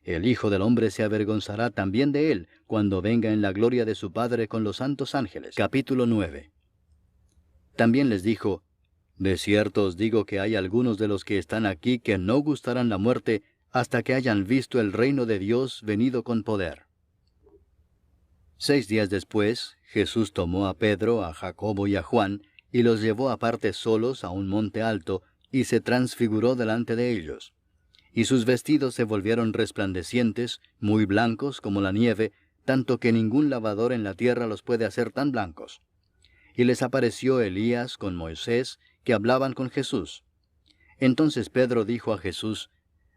el Hijo del Hombre se avergonzará también de él, cuando venga en la gloria de su Padre con los santos ángeles». Capítulo 9. También les dijo, «De cierto os digo que hay algunos de los que están aquí que no gustarán la muerte hasta que hayan visto el reino de Dios venido con poder». 6 días después, Jesús tomó a Pedro, a Jacobo y a Juan, y los llevó aparte solos a un monte alto, y se transfiguró delante de ellos. Y sus vestidos se volvieron resplandecientes, muy blancos como la nieve, tanto que ningún lavador en la tierra los puede hacer tan blancos. Y les apareció Elías con Moisés, que hablaban con Jesús. Entonces Pedro dijo a Jesús: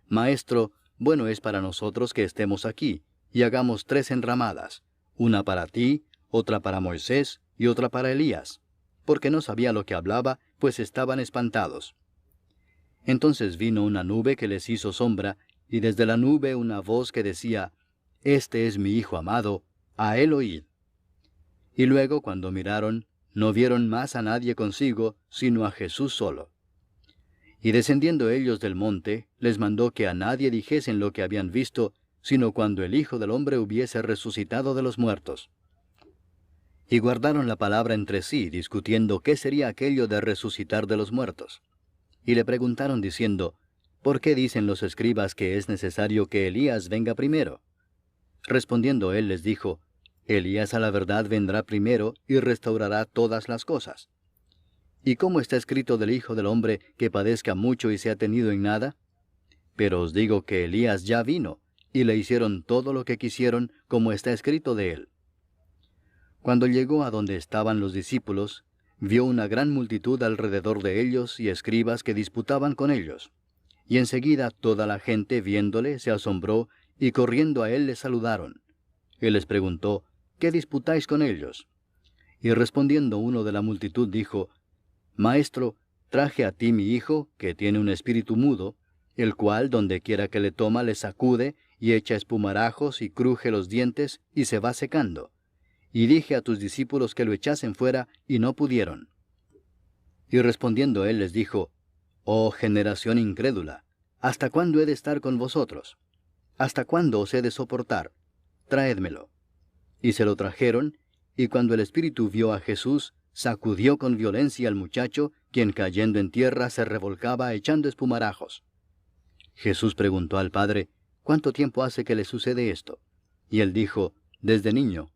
Maestro, bueno es para nosotros que estemos aquí, y hagamos 3 enramadas, una para ti, otra para Moisés, y otra para Elías, porque no sabía lo que hablaba, pues estaban espantados. Entonces vino una nube que les hizo sombra, y desde la nube una voz que decía: Este es mi Hijo amado, a él oíd. Y luego, cuando miraron, no vieron más a nadie consigo, sino a Jesús solo. Y descendiendo ellos del monte, les mandó que a nadie dijesen lo que habían visto, sino cuando el Hijo del Hombre hubiese resucitado de los muertos. Y guardaron la palabra entre sí, discutiendo qué sería aquello de resucitar de los muertos. Y le preguntaron diciendo: ¿Por qué dicen los escribas que es necesario que Elías venga primero? Respondiendo él les dijo: Elías a la verdad vendrá primero y restaurará todas las cosas. ¿Y cómo está escrito del Hijo del Hombre que padezca mucho y sea tenido en nada? Pero os digo que Elías ya vino, y le hicieron todo lo que quisieron, como está escrito de él. Cuando llegó a donde estaban los discípulos, vio una gran multitud alrededor de ellos y escribas que disputaban con ellos. Y enseguida toda la gente, viéndole, se asombró, y corriendo a él le saludaron. Él les preguntó: ¿Qué disputáis con ellos? Y respondiendo uno de la multitud dijo: Maestro, traje a ti mi hijo, que tiene un espíritu mudo, el cual donde quiera que le toma le sacude, y echa espumarajos, y cruje los dientes, y se va secando. Y dije a tus discípulos que lo echasen fuera, y no pudieron. Y respondiendo él les dijo: Oh generación incrédula, ¿hasta cuándo he de estar con vosotros? ¿Hasta cuándo os he de soportar? Traédmelo. Y se lo trajeron, y cuando el espíritu vio a Jesús, sacudió con violencia al muchacho, quien cayendo en tierra se revolcaba echando espumarajos. Jesús preguntó al padre: ¿Cuánto tiempo hace que le sucede esto? Y él dijo: Desde niño.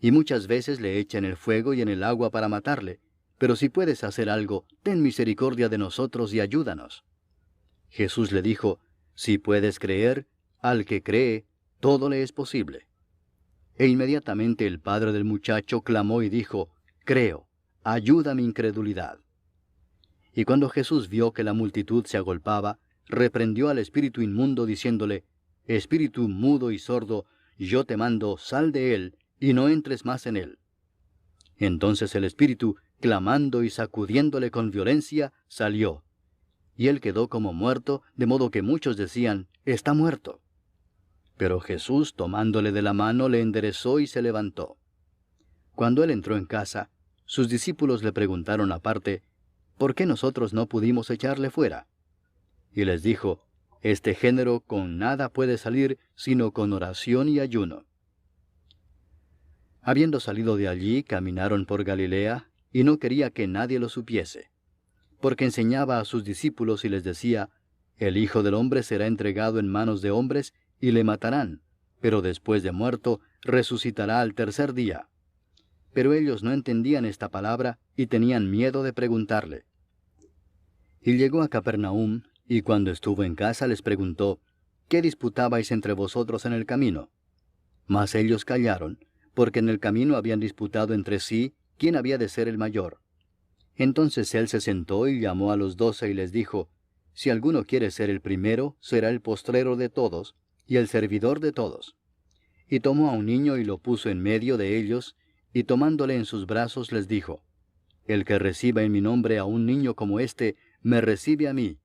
Y muchas veces le echa en el fuego y en el agua para matarle, pero si puedes hacer algo, ten misericordia de nosotros y ayúdanos. Jesús le dijo: Si puedes creer, al que cree, todo le es posible. E inmediatamente el padre del muchacho clamó y dijo: Creo, ayuda mi incredulidad. Y cuando Jesús vio que la multitud se agolpaba, reprendió al espíritu inmundo, diciéndole: Espíritu mudo y sordo, yo te mando, sal de él, y no entres más en él. Entonces el espíritu, clamando y sacudiéndole con violencia, salió. Y él quedó como muerto, de modo que muchos decían: Está muerto. Pero Jesús, tomándole de la mano, le enderezó y se levantó. Cuando él entró en casa, sus discípulos le preguntaron aparte: ¿Por qué nosotros no pudimos echarle fuera? Y les dijo: Este género con nada puede salir, sino con oración y ayuno. Habiendo salido de allí, caminaron por Galilea, y no quería que nadie lo supiese, porque enseñaba a sus discípulos y les decía: El Hijo del Hombre será entregado en manos de hombres, y le matarán, pero después de muerto, resucitará al tercer día. Pero ellos no entendían esta palabra, y tenían miedo de preguntarle. Y llegó a Capernaum, y cuando estuvo en casa les preguntó: ¿Qué disputabais entre vosotros en el camino? Mas ellos callaron, porque en el camino habían disputado entre sí quién había de ser el mayor. Entonces él se sentó y llamó a los 12 y les dijo: Si alguno quiere ser el primero, será el postrero de todos, y el servidor de todos. Y tomó a un niño y lo puso en medio de ellos, y tomándole en sus brazos les dijo: El que reciba en mi nombre a un niño como este, me recibe a mí,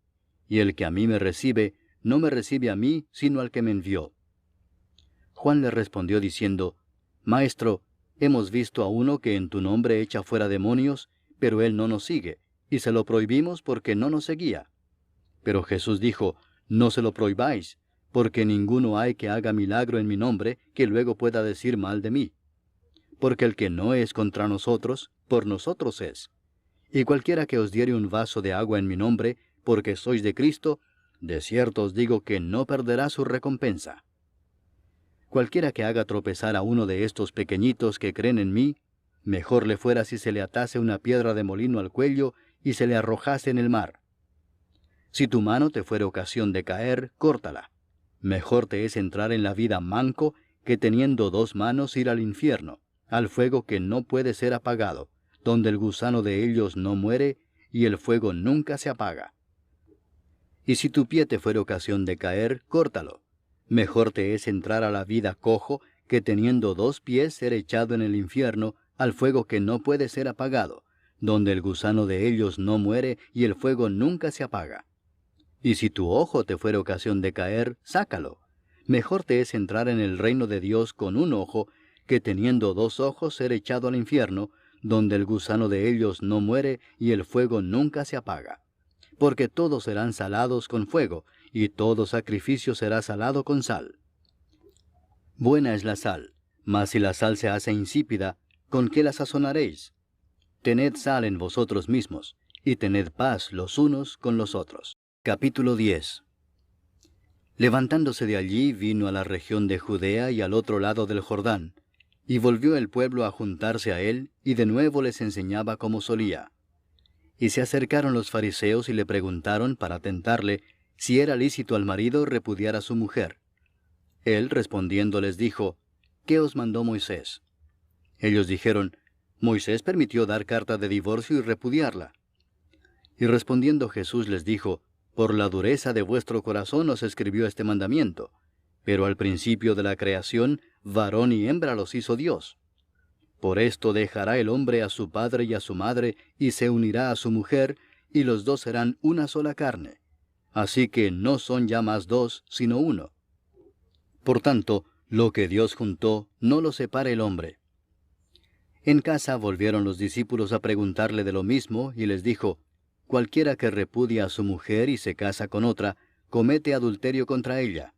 y el que a mí me recibe, no me recibe a mí, sino al que me envió. Juan le respondió diciendo: Maestro, hemos visto a uno que en tu nombre echa fuera demonios, pero él no nos sigue, y se lo prohibimos porque no nos seguía. Pero Jesús dijo: No se lo prohibáis, porque ninguno hay que haga milagro en mi nombre que luego pueda decir mal de mí. Porque el que no es contra nosotros, por nosotros es. Y cualquiera que os diere un vaso de agua en mi nombre, porque sois de Cristo, de cierto os digo que no perderá su recompensa. Cualquiera que haga tropezar a uno de estos pequeñitos que creen en mí, mejor le fuera si se le atase una piedra de molino al cuello y se le arrojase en el mar. Si tu mano te fuere ocasión de caer, córtala. Mejor te es entrar en la vida manco que teniendo 2 manos ir al infierno, al fuego que no puede ser apagado, donde el gusano de ellos no muere, y el fuego nunca se apaga. Y si tu pie te fuere ocasión de caer, córtalo. Mejor te es entrar a la vida cojo, que teniendo 2 pies ser echado en el infierno, al fuego que no puede ser apagado, donde el gusano de ellos no muere, y el fuego nunca se apaga. Y si tu ojo te fuere ocasión de caer, sácalo. Mejor te es entrar en el reino de Dios con un ojo, que teniendo 2 ojos ser echado al infierno, donde el gusano de ellos no muere, y el fuego nunca se apaga. Porque todos serán salados con fuego, y todo sacrificio será salado con sal. Buena es la sal, mas si la sal se hace insípida, ¿con qué la sazonaréis? Tened sal en vosotros mismos, y tened paz los unos con los otros. Capítulo 10. Levantándose de allí, vino a la región de Judea y al otro lado del Jordán, y volvió el pueblo a juntarse a él, y de nuevo les enseñaba como solía. Y se acercaron los fariseos y le preguntaron para tentarle si era lícito al marido repudiar a su mujer. Él respondiendo les dijo, ¿qué os mandó Moisés? Ellos dijeron, Moisés permitió dar carta de divorcio y repudiarla. Y respondiendo Jesús les dijo, por la dureza de vuestro corazón os escribió este mandamiento, pero al principio de la creación, varón y hembra los hizo Dios. Por esto dejará el hombre a su padre y a su madre, y se unirá a su mujer, y los 2 serán una sola carne. Así que no son ya más 2, sino uno. Por tanto, lo que Dios juntó, no lo separe el hombre. En casa volvieron los discípulos a preguntarle de lo mismo, y les dijo, cualquiera que repudia a su mujer y se casa con otra, comete adulterio contra ella.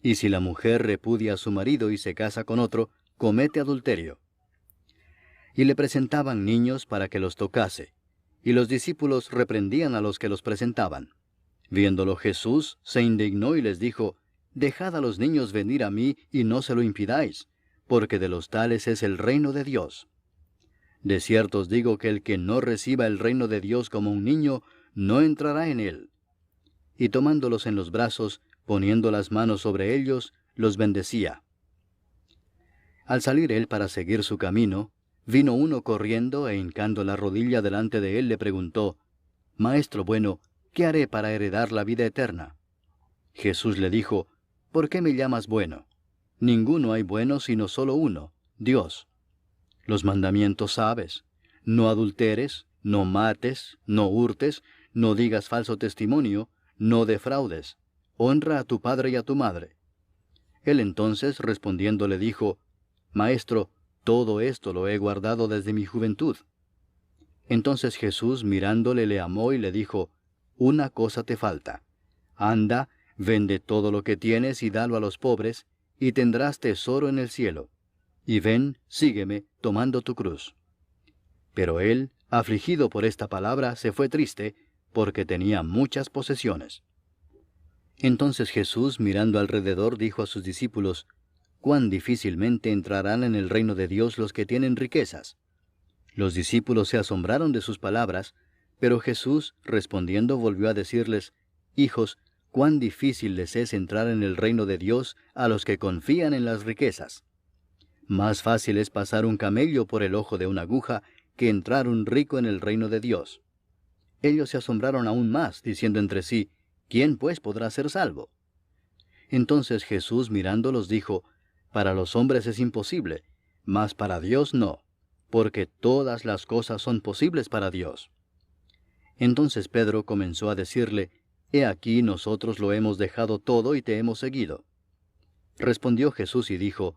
Y si la mujer repudia a su marido y se casa con otro, comete adulterio. Y le presentaban niños para que los tocase, y los discípulos reprendían a los que los presentaban. Viéndolo Jesús, se indignó y les dijo, dejad a los niños venir a mí y no se lo impidáis, porque de los tales es el reino de Dios. De cierto os digo que el que no reciba el reino de Dios como un niño, no entrará en él. Y tomándolos en los brazos, poniendo las manos sobre ellos, los bendecía. Al salir él para seguir su camino, vino uno corriendo e hincando la rodilla delante de él le preguntó, Maestro bueno, ¿qué haré para heredar la vida eterna? Jesús le dijo, ¿por qué me llamas bueno? Ninguno hay bueno sino solo uno, Dios. Los mandamientos sabes, no adulteres, no mates, no hurtes, no digas falso testimonio, no defraudes, honra a tu padre y a tu madre. Él entonces respondiendo le dijo, Maestro, todo esto lo he guardado desde mi juventud. Entonces Jesús mirándole le amó y le dijo, una cosa te falta. Anda, vende todo lo que tienes y dalo a los pobres, y tendrás tesoro en el cielo. Y ven, sígueme, tomando tu cruz. Pero él, afligido por esta palabra, se fue triste, porque tenía muchas posesiones. Entonces Jesús, mirando alrededor, dijo a sus discípulos, cuán difícilmente entrarán en el reino de Dios los que tienen riquezas. Los discípulos se asombraron de sus palabras, pero Jesús, respondiendo, volvió a decirles, hijos, cuán difícil les es entrar en el reino de Dios a los que confían en las riquezas. Más fácil es pasar un camello por el ojo de una aguja que entrar un rico en el reino de Dios. Ellos se asombraron aún más, diciendo entre sí, ¿quién pues podrá ser salvo? Entonces Jesús mirándolos dijo, para los hombres es imposible, mas para Dios no, porque todas las cosas son posibles para Dios. Entonces Pedro comenzó a decirle, He aquí nosotros lo hemos dejado todo y te hemos seguido. Respondió Jesús y dijo,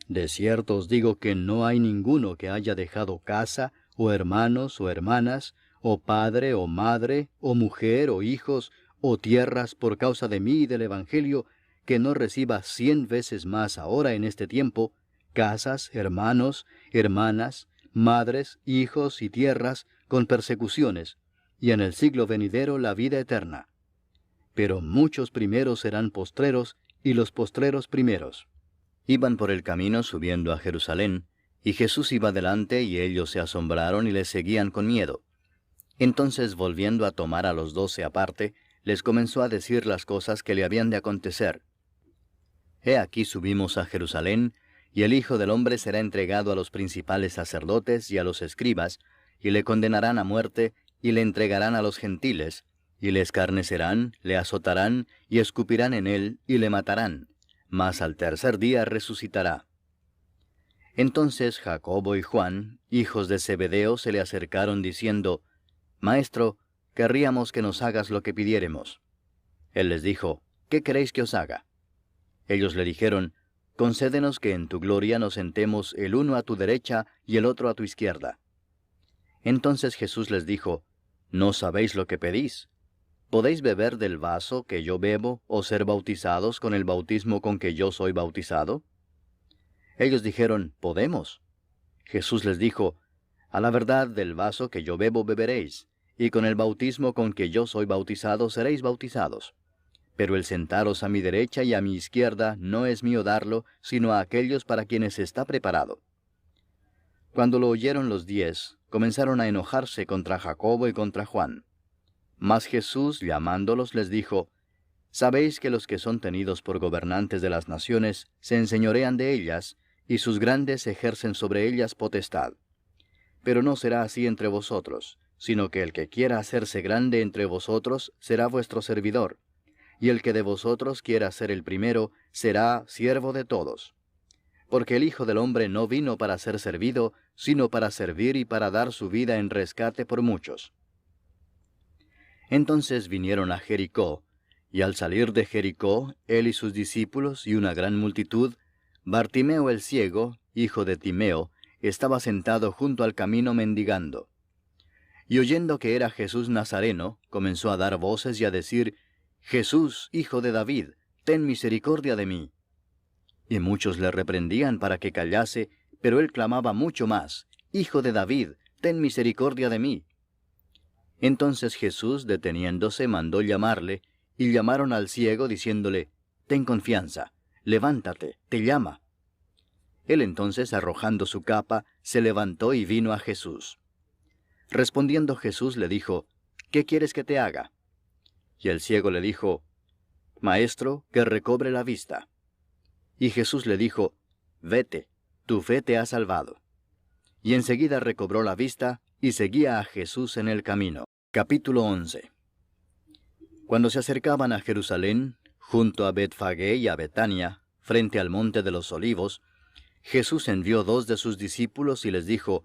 de cierto os digo que no hay ninguno que haya dejado casa, o hermanos, o hermanas, o padre, o madre, o mujer, o hijos, o tierras por causa de mí y del Evangelio, que no reciba 100 veces más ahora en este tiempo, casas, hermanos, hermanas, madres, hijos y tierras, con persecuciones, y en el siglo venidero la vida eterna. Pero muchos primeros serán postreros, y los postreros primeros. Iban por el camino subiendo a Jerusalén, y Jesús iba delante, y ellos se asombraron y le seguían con miedo. Entonces, volviendo a tomar a los 12 aparte, les comenzó a decir las cosas que le habían de acontecer. He aquí subimos a Jerusalén, Y el Hijo del Hombre será entregado a los principales sacerdotes y a los escribas, y le condenarán a muerte, y le entregarán a los gentiles, y le escarnecerán, le azotarán, y escupirán en él, y le matarán. Mas al tercer día resucitará. Entonces Jacobo y Juan, hijos de Zebedeo, se le acercaron diciendo, Maestro, querríamos que nos hagas lo que pidiéremos. Él les dijo, ¿qué queréis que os haga? Ellos le dijeron, Concédenos que en tu gloria nos sentemos el uno a tu derecha y el otro a tu izquierda. Entonces Jesús les dijo, ¿no sabéis lo que pedís? ¿Podéis beber del vaso que yo bebo o ser bautizados con el bautismo con que yo soy bautizado? Ellos dijeron, Podemos. Jesús les dijo, A la verdad del vaso que yo bebo beberéis, y con el bautismo con que yo soy bautizado seréis bautizados. Pero el sentaros a mi derecha y a mi izquierda no es mío darlo, sino a aquellos para quienes está preparado. Cuando lo oyeron los 10, comenzaron a enojarse contra Jacobo y contra Juan. Mas Jesús, llamándolos, les dijo, Sabéis que los que son tenidos por gobernantes de las naciones se enseñorean de ellas, y sus grandes ejercen sobre ellas potestad. Pero no será así entre vosotros, sino que el que quiera hacerse grande entre vosotros será vuestro servidor, y el que de vosotros quiera ser el primero será siervo de todos. Porque el Hijo del Hombre no vino para ser servido, sino para servir y para dar su vida en rescate por muchos. Entonces vinieron a Jericó, y al salir de Jericó, él y sus discípulos y una gran multitud, Bartimeo el ciego, hijo de Timeo, estaba sentado junto al camino mendigando. Y oyendo que era Jesús Nazareno, comenzó a dar voces y a decir, Jesús, hijo de David, ten misericordia de mí. Y muchos le reprendían para que callase, pero él clamaba mucho más, Hijo de David, ten misericordia de mí. Entonces Jesús, deteniéndose, mandó llamarle, y llamaron al ciego, diciéndole, Ten confianza, levántate, te llama. Él entonces, arrojando su capa, se levantó y vino a Jesús. Respondiendo Jesús le dijo, ¿qué quieres que te haga? Y el ciego le dijo, Maestro, que recobre la vista. Y Jesús le dijo, Vete, tu fe te ha salvado. Y enseguida recobró la vista, y seguía a Jesús en el camino. Capítulo 11. Cuando se acercaban a Jerusalén, junto a Betfagé y a Betania, frente al monte de los Olivos, Jesús envió 2 de sus discípulos y les dijo,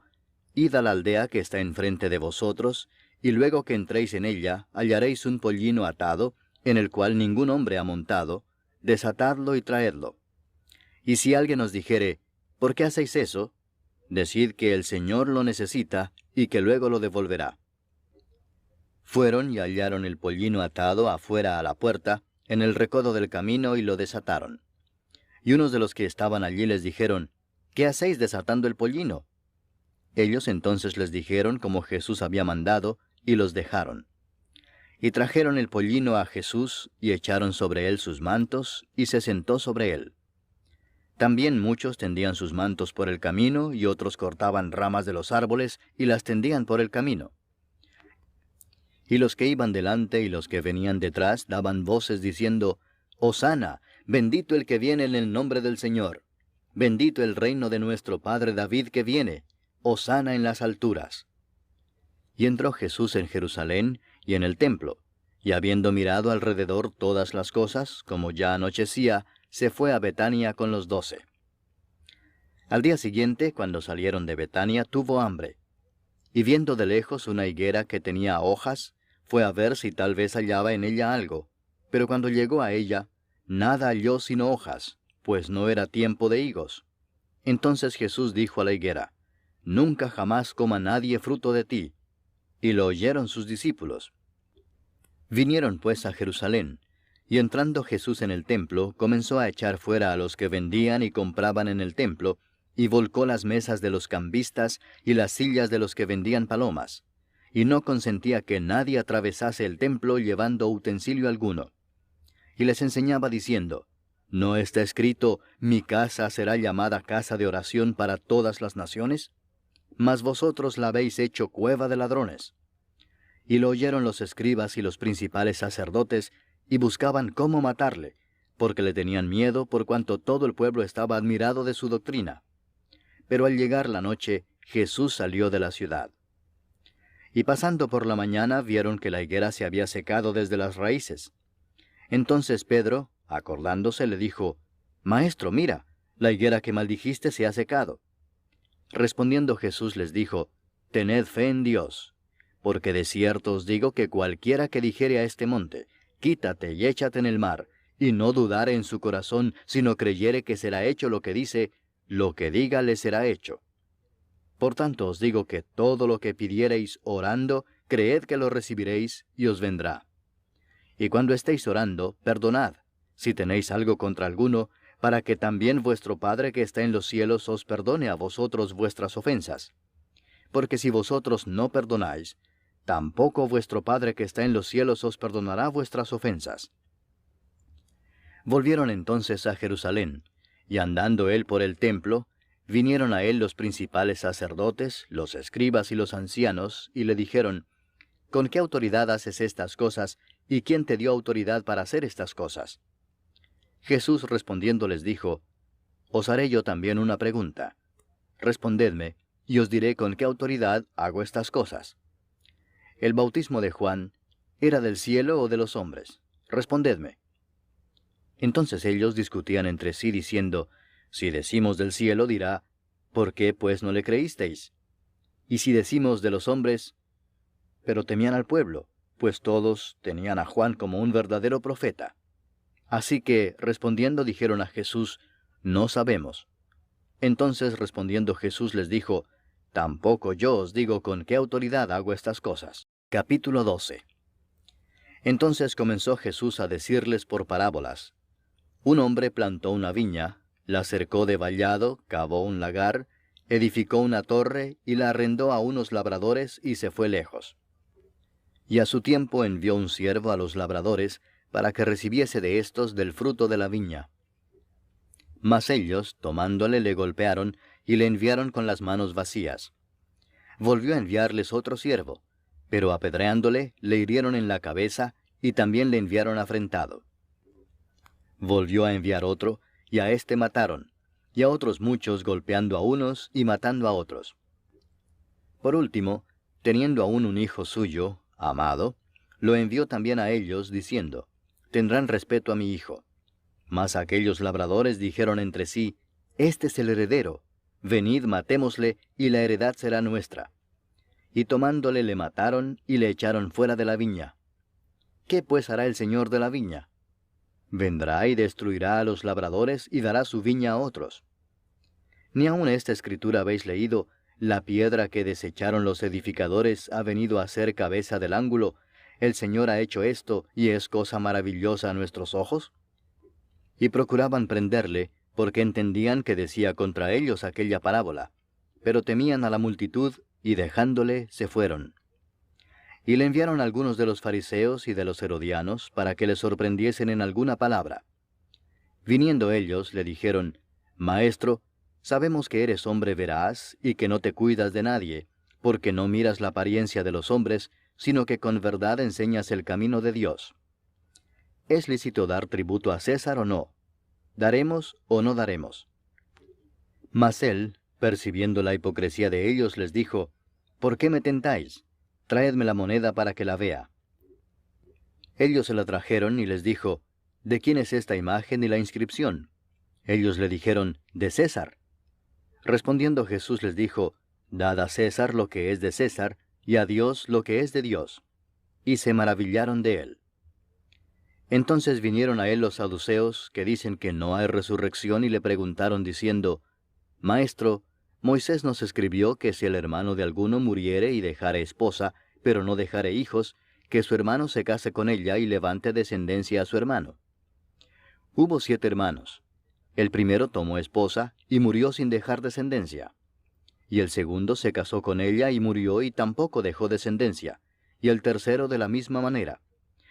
Id a la aldea que está enfrente de vosotros, y luego que entréis en ella, hallaréis un pollino atado, en el cual ningún hombre ha montado, desatadlo y traedlo. Y si alguien os dijere, ¿por qué hacéis eso? Decid que el Señor lo necesita, y que luego lo devolverá. Fueron y hallaron el pollino atado afuera a la puerta, en el recodo del camino, y lo desataron. Y unos de los que estaban allí les dijeron, ¿qué hacéis desatando el pollino? Ellos entonces les dijeron como Jesús había mandado, y los dejaron. Y trajeron el pollino a Jesús, y echaron sobre él sus mantos, y se sentó sobre él. También muchos tendían sus mantos por el camino, y otros cortaban ramas de los árboles, y las tendían por el camino. Y los que iban delante y los que venían detrás daban voces diciendo, Hosana, bendito el que viene en el nombre del Señor. Bendito el reino de nuestro padre David que viene. Hosana en las alturas. Y entró Jesús en Jerusalén y en el templo, y habiendo mirado alrededor todas las cosas, como ya anochecía, se fue a Betania con los 12. Al día siguiente, cuando salieron de Betania, tuvo hambre. Y viendo de lejos una higuera que tenía hojas, fue a ver si tal vez hallaba en ella algo. Pero cuando llegó a ella, nada halló sino hojas, pues no era tiempo de higos. Entonces Jesús dijo a la higuera, Nunca jamás coma nadie fruto de ti. Y lo oyeron sus discípulos. Vinieron pues a Jerusalén, y entrando Jesús en el templo, comenzó a echar fuera a los que vendían y compraban en el templo, y volcó las mesas de los cambistas y las sillas de los que vendían palomas, y no consentía que nadie atravesase el templo llevando utensilio alguno. Y les enseñaba diciendo, ¿no está escrito, mi casa será llamada casa de oración para todas las naciones? Mas vosotros la habéis hecho cueva de ladrones. Y lo oyeron los escribas y los principales sacerdotes, y buscaban cómo matarle, porque le tenían miedo por cuanto todo el pueblo estaba admirado de su doctrina. Pero al llegar la noche, Jesús salió de la ciudad. Y pasando por la mañana vieron que la higuera se había secado desde las raíces. Entonces Pedro, acordándose, le dijo, Maestro, mira, la higuera que maldijiste se ha secado. Respondiendo Jesús les dijo, Tened fe en Dios, porque de cierto os digo que cualquiera que dijere a este monte, Quítate y échate en el mar, y no dudare en su corazón, sino creyere que será hecho lo que dice, lo que diga le será hecho. Por tanto os digo que todo lo que pidiereis orando, creed que lo recibiréis, y os vendrá. Y cuando estéis orando, perdonad, si tenéis algo contra alguno, para que también vuestro Padre que está en los cielos os perdone a vosotros vuestras ofensas. Porque si vosotros no perdonáis, tampoco vuestro Padre que está en los cielos os perdonará vuestras ofensas. Volvieron entonces a Jerusalén, y andando él por el templo, vinieron a él los principales sacerdotes, los escribas y los ancianos, y le dijeron, ¿Con qué autoridad haces estas cosas, y quién te dio autoridad para hacer estas cosas? Jesús respondiendo les dijo, Os haré yo también una pregunta. Respondedme, y os diré con qué autoridad hago estas cosas. ¿El bautismo de Juan era del cielo o de los hombres? Respondedme. Entonces ellos discutían entre sí diciendo, Si decimos del cielo, dirá, ¿por qué pues no le creísteis? Y si decimos de los hombres, pero temían al pueblo, pues todos tenían a Juan como un verdadero profeta. Así que, respondiendo, dijeron a Jesús, No sabemos. Entonces respondiendo Jesús les dijo, Tampoco yo os digo con qué autoridad hago estas cosas. Capítulo 12. Entonces comenzó Jesús a decirles por parábolas. Un hombre plantó una viña, la cercó de vallado, cavó un lagar, edificó una torre y la arrendó a unos labradores y se fue lejos. Y a su tiempo envió un siervo a los labradores para que recibiese de éstos del fruto de la viña. Mas ellos, tomándole, le golpearon y le enviaron con las manos vacías. Volvió a enviarles otro siervo, pero apedreándole, le hirieron en la cabeza y también le enviaron afrentado. Volvió a enviar otro, y a éste mataron, y a otros muchos golpeando a unos y matando a otros. Por último, teniendo aún un hijo suyo, amado, lo envió también a ellos, diciendo, Tendrán respeto a mi hijo. Mas aquellos labradores dijeron entre sí, Este es el heredero, venid matémosle, y la heredad será nuestra. Y tomándole le mataron, y le echaron fuera de la viña. ¿Qué pues hará el señor de la viña? Vendrá y destruirá a los labradores, y dará su viña a otros. Ni aun esta escritura habéis leído, la piedra que desecharon los edificadores ha venido a ser cabeza del ángulo, el Señor ha hecho esto, y es cosa maravillosa a nuestros ojos. Y procuraban prenderle, porque entendían que decía contra ellos aquella parábola, pero temían a la multitud, y dejándole, se fueron. Y le enviaron algunos de los fariseos y de los herodianos, para que le sorprendiesen en alguna palabra. Viniendo ellos, le dijeron, Maestro, sabemos que eres hombre veraz, y que no te cuidas de nadie, porque no miras la apariencia de los hombres, sino que con verdad enseñas el camino de Dios. ¿Es lícito dar tributo a César o no? ¿Daremos o no daremos? Mas él, percibiendo la hipocresía de ellos, les dijo, ¿Por qué me tentáis? Traedme la moneda para que la vea. Ellos se la trajeron y les dijo, ¿De quién es esta imagen y la inscripción? Ellos le dijeron, de César. Respondiendo Jesús les dijo, Dad a César lo que es de César, y a Dios lo que es de Dios. Y se maravillaron de él. Entonces vinieron a él los saduceos, que dicen que no hay resurrección, y le preguntaron diciendo, Maestro, Moisés nos escribió que si el hermano de alguno muriere y dejare esposa, pero no dejare hijos, que su hermano se case con ella y levante descendencia a su hermano. Hubo 7 hermanos. El primero tomó esposa y murió sin dejar descendencia. Y el segundo se casó con ella y murió y tampoco dejó descendencia. Y el tercero de la misma manera.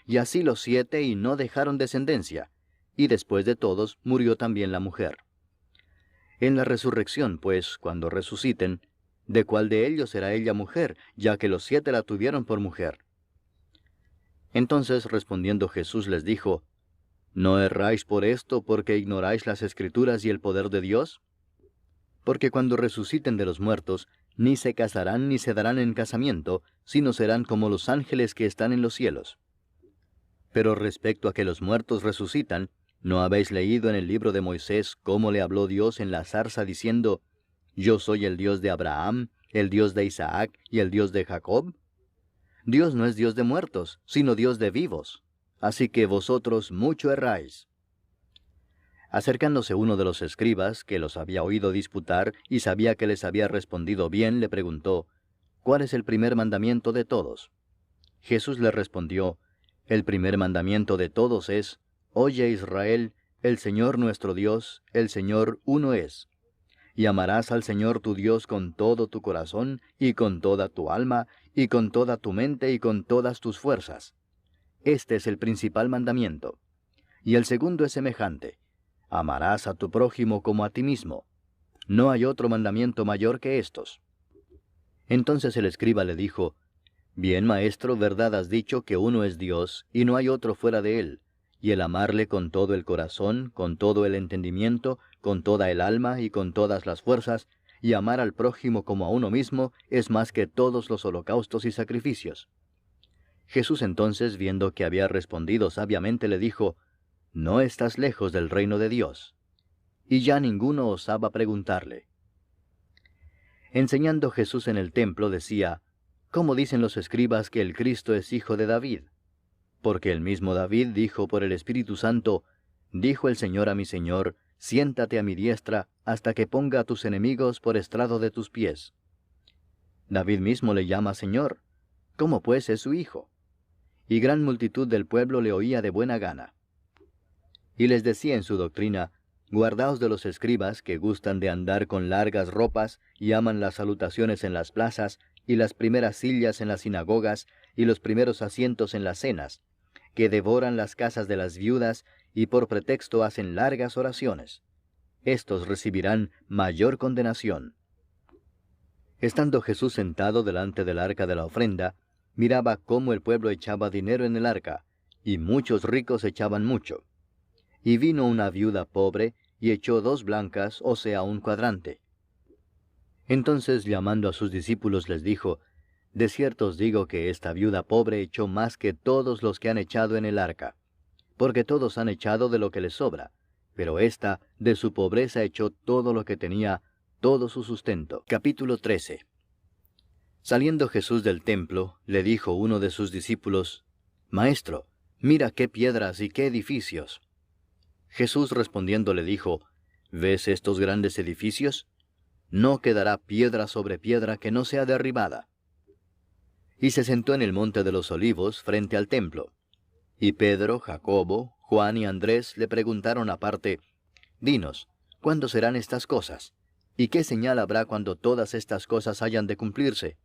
Y así los 7 y no dejaron descendencia. Y después de todos murió también la mujer. En la resurrección, pues, cuando resuciten, ¿de cuál de ellos será ella mujer, ya que los 7 la tuvieron por mujer? Entonces respondiendo Jesús les dijo, ¿No erráis por esto porque ignoráis las Escrituras y el poder de Dios? Porque cuando resuciten de los muertos, ni se casarán ni se darán en casamiento, sino serán como los ángeles que están en los cielos. Pero respecto a que los muertos resucitan, ¿no habéis leído en el libro de Moisés cómo le habló Dios en la zarza diciendo, Yo soy el Dios de Abraham, el Dios de Isaac y el Dios de Jacob? Dios no es Dios de muertos, sino Dios de vivos. Así que vosotros mucho erráis. Acercándose uno de los escribas, que los había oído disputar y sabía que les había respondido bien, le preguntó, ¿Cuál es el primer mandamiento de todos? Jesús le respondió, El primer mandamiento de todos es, Oye Israel, el Señor nuestro Dios, el Señor uno es. Y amarás al Señor tu Dios con todo tu corazón, y con toda tu alma, y con toda tu mente, y con todas tus fuerzas. Este es el principal mandamiento. Y el segundo es semejante. Amarás a tu prójimo como a ti mismo. No hay otro mandamiento mayor que estos. Entonces el escriba le dijo, Bien, maestro, verdad has dicho que uno es Dios, y no hay otro fuera de él, y el amarle con todo el corazón, con todo el entendimiento, con toda el alma y con todas las fuerzas, y amar al prójimo como a uno mismo, es más que todos los holocaustos y sacrificios. Jesús entonces, viendo que había respondido sabiamente, le dijo, No estás lejos del reino de Dios. Y ya ninguno osaba preguntarle. Enseñando Jesús en el templo decía, ¿Cómo dicen los escribas que el Cristo es hijo de David? Porque el mismo David dijo por el Espíritu Santo, Dijo el Señor a mi Señor, Siéntate a mi diestra, hasta que ponga a tus enemigos por estrado de tus pies. David mismo le llama Señor. ¿Cómo pues es su hijo? Y gran multitud del pueblo le oía de buena gana. Y les decía en su doctrina, Guardaos de los escribas que gustan de andar con largas ropas y aman las salutaciones en las plazas y las primeras sillas en las sinagogas y los primeros asientos en las cenas, que devoran las casas de las viudas y por pretexto hacen largas oraciones. Estos recibirán mayor condenación. Estando Jesús sentado delante del arca de la ofrenda, miraba cómo el pueblo echaba dinero en el arca, y muchos ricos echaban mucho. Y vino una viuda pobre, y echó 2 blancas, o sea, un cuadrante. Entonces, llamando a sus discípulos, les dijo, De cierto os digo que esta viuda pobre echó más que todos los que han echado en el arca, porque todos han echado de lo que les sobra, pero ésta, de su pobreza echó todo lo que tenía, todo su sustento. Capítulo 13. Saliendo Jesús del templo, le dijo uno de sus discípulos, Maestro, mira qué piedras y qué edificios. Jesús respondiendo le dijo, ¿Ves estos grandes edificios? No quedará piedra sobre piedra que no sea derribada. Y se sentó en el monte de los olivos frente al templo. Y Pedro, Jacobo, Juan y Andrés le preguntaron aparte, Dinos, ¿cuándo serán estas cosas? ¿Y qué señal habrá cuando todas estas cosas hayan de cumplirse?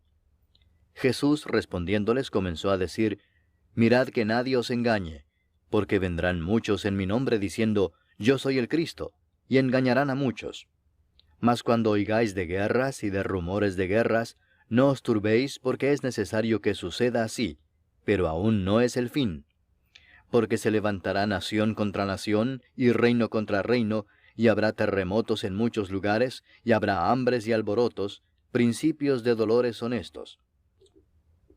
Jesús respondiéndoles comenzó a decir, Mirad que nadie os engañe, porque vendrán muchos en mi nombre diciendo, Yo soy el Cristo, y engañarán a muchos. Mas cuando oigáis de guerras y de rumores de guerras, no os turbéis, porque es necesario que suceda así, pero aún no es el fin. Porque se levantará nación contra nación, y reino contra reino, y habrá terremotos en muchos lugares, y habrá hambres y alborotos, principios de dolores son estos.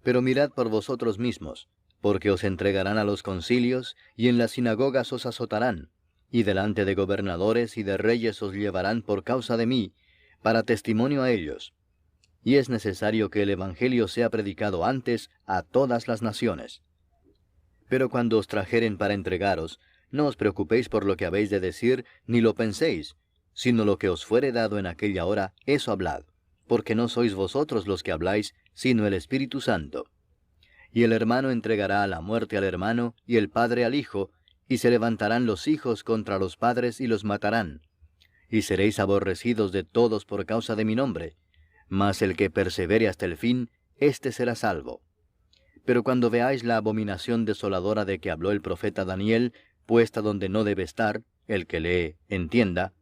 Pero mirad por vosotros mismos, porque os entregarán a los concilios, y en las sinagogas os azotarán, y delante de gobernadores y de reyes os llevarán por causa de mí, para testimonio a ellos. Y es necesario que el Evangelio sea predicado antes a todas las naciones. Pero cuando os trajeren para entregaros, no os preocupéis por lo que habéis de decir, ni lo penséis, sino lo que os fuere dado en aquella hora, eso hablad, porque no sois vosotros los que habláis, sino el Espíritu Santo. Y el hermano entregará a la muerte al hermano, y el padre al hijo, y se levantarán los hijos contra los padres y los matarán. Y seréis aborrecidos de todos por causa de mi nombre, mas el que persevere hasta el fin, éste será salvo. Pero cuando veáis la abominación desoladora de que habló el profeta Daniel, puesta donde no debe estar, el que lee, entienda,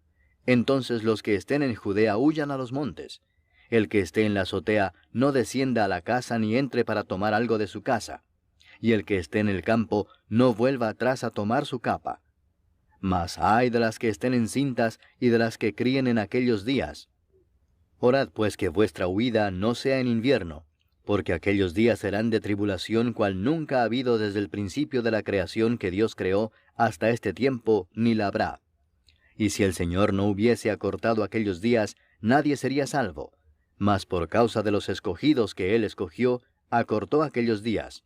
entonces los que estén en Judea huyan a los montes. El que esté en la azotea no descienda a la casa ni entre para tomar algo de su casa. Y el que esté en el campo no vuelva atrás a tomar su capa. Mas ay de las que estén encintas y de las que críen en aquellos días. Orad pues que vuestra huida no sea en invierno, porque aquellos días serán de tribulación cual nunca ha habido desde el principio de la creación que Dios creó hasta este tiempo, ni la habrá. Y si el Señor no hubiese acortado aquellos días, nadie sería salvo. Mas por causa de los escogidos que Él escogió, acortó aquellos días.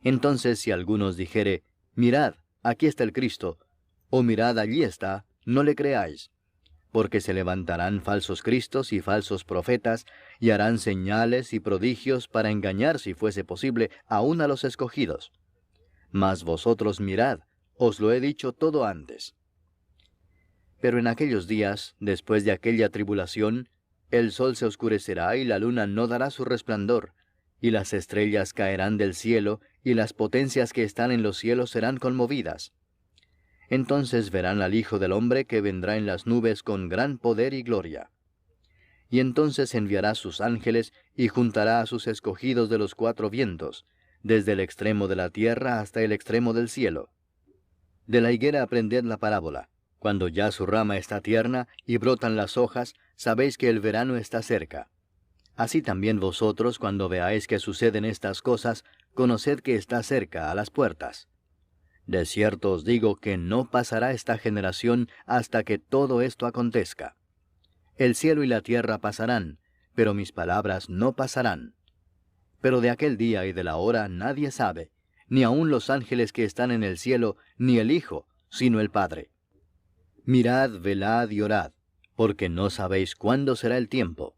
Entonces si algunos dijere, mirad, aquí está el Cristo, o mirad, allí está, no le creáis. Porque se levantarán falsos cristos y falsos profetas, y harán señales y prodigios para engañar, si fuese posible, aun a los escogidos. Mas vosotros mirad, os lo he dicho todo antes. Pero en aquellos días, después de aquella tribulación, el sol se oscurecerá y la luna no dará su resplandor, y las estrellas caerán del cielo, y las potencias que están en los cielos serán conmovidas. Entonces verán al Hijo del Hombre que vendrá en las nubes con gran poder y gloria. Y entonces enviará sus ángeles y juntará a sus escogidos de los cuatro vientos, desde el extremo de la tierra hasta el extremo del cielo. De la higuera aprended la parábola. Cuando ya su rama está tierna y brotan las hojas, sabéis que el verano está cerca. Así también vosotros, cuando veáis que suceden estas cosas, conoced que está cerca, a las puertas. De cierto os digo que no pasará esta generación hasta que todo esto acontezca. El cielo y la tierra pasarán, pero mis palabras no pasarán. Pero de aquel día y de la hora nadie sabe, ni aun los ángeles que están en el cielo, ni el Hijo, sino el Padre. Mirad, velad y orad, porque no sabéis cuándo será el tiempo.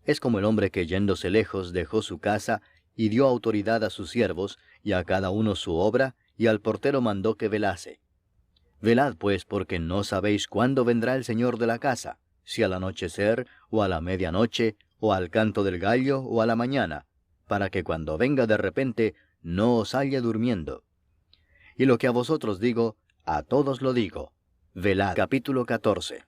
Es como el hombre que yéndose lejos dejó su casa y dio autoridad a sus siervos, y a cada uno su obra, y al portero mandó que velase. Velad pues, porque no sabéis cuándo vendrá el Señor de la casa, si al anochecer, o a la medianoche, o al canto del gallo, o a la mañana, para que cuando venga de repente no os halle durmiendo. Y lo que a vosotros digo, a todos lo digo. Velad. Capítulo 14.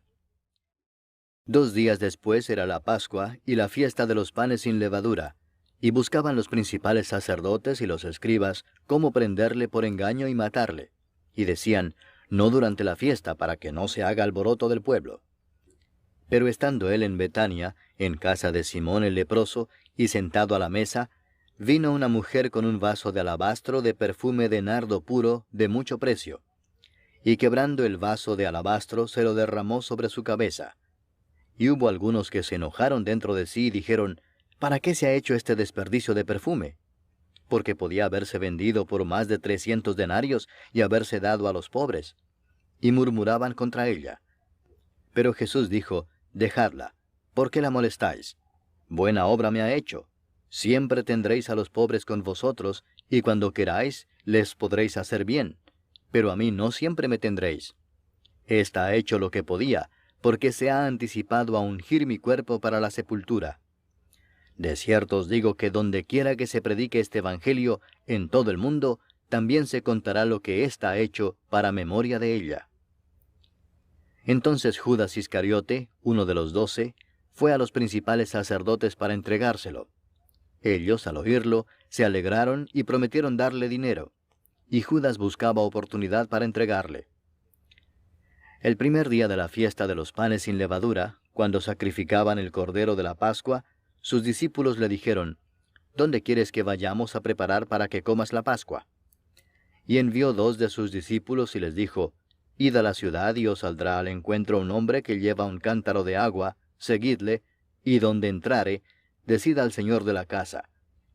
2 días después era la Pascua y la fiesta de los panes sin levadura, y buscaban los principales sacerdotes y los escribas cómo prenderle por engaño y matarle. Y decían, no durante la fiesta, para que no se haga alboroto del pueblo. Pero estando él en Betania, en casa de Simón el leproso, y sentado a la mesa, vino una mujer con un vaso de alabastro de perfume de nardo puro, de mucho precio. Y quebrando el vaso de alabastro, se lo derramó sobre su cabeza. Y hubo algunos que se enojaron dentro de sí y dijeron, ¿para qué se ha hecho este desperdicio de perfume? Porque podía haberse vendido por más de 300 denarios y haberse dado a los pobres. Y murmuraban contra ella. Pero Jesús dijo, dejadla, ¿por qué la molestáis? Buena obra me ha hecho. Siempre tendréis a los pobres con vosotros, y cuando queráis, les podréis hacer bien. Pero a mí no siempre me tendréis. Esta ha hecho lo que podía, porque se ha anticipado a ungir mi cuerpo para la sepultura. De cierto os digo que donde quiera que se predique este Evangelio en todo el mundo, también se contará lo que ésta ha hecho para memoria de ella. Entonces Judas Iscariote, uno de los 12, fue a los principales sacerdotes para entregárselo. Ellos, al oírlo, se alegraron y prometieron darle dinero, y Judas buscaba oportunidad para entregarle. El primer día de la fiesta de los panes sin levadura, cuando sacrificaban el cordero de la Pascua, sus discípulos le dijeron, ¿dónde quieres que vayamos a preparar para que comas la Pascua? Y envió 2 de sus discípulos y les dijo, id a la ciudad y os saldrá al encuentro un hombre que lleva un cántaro de agua, seguidle, y donde entrare, decid al señor de la casa,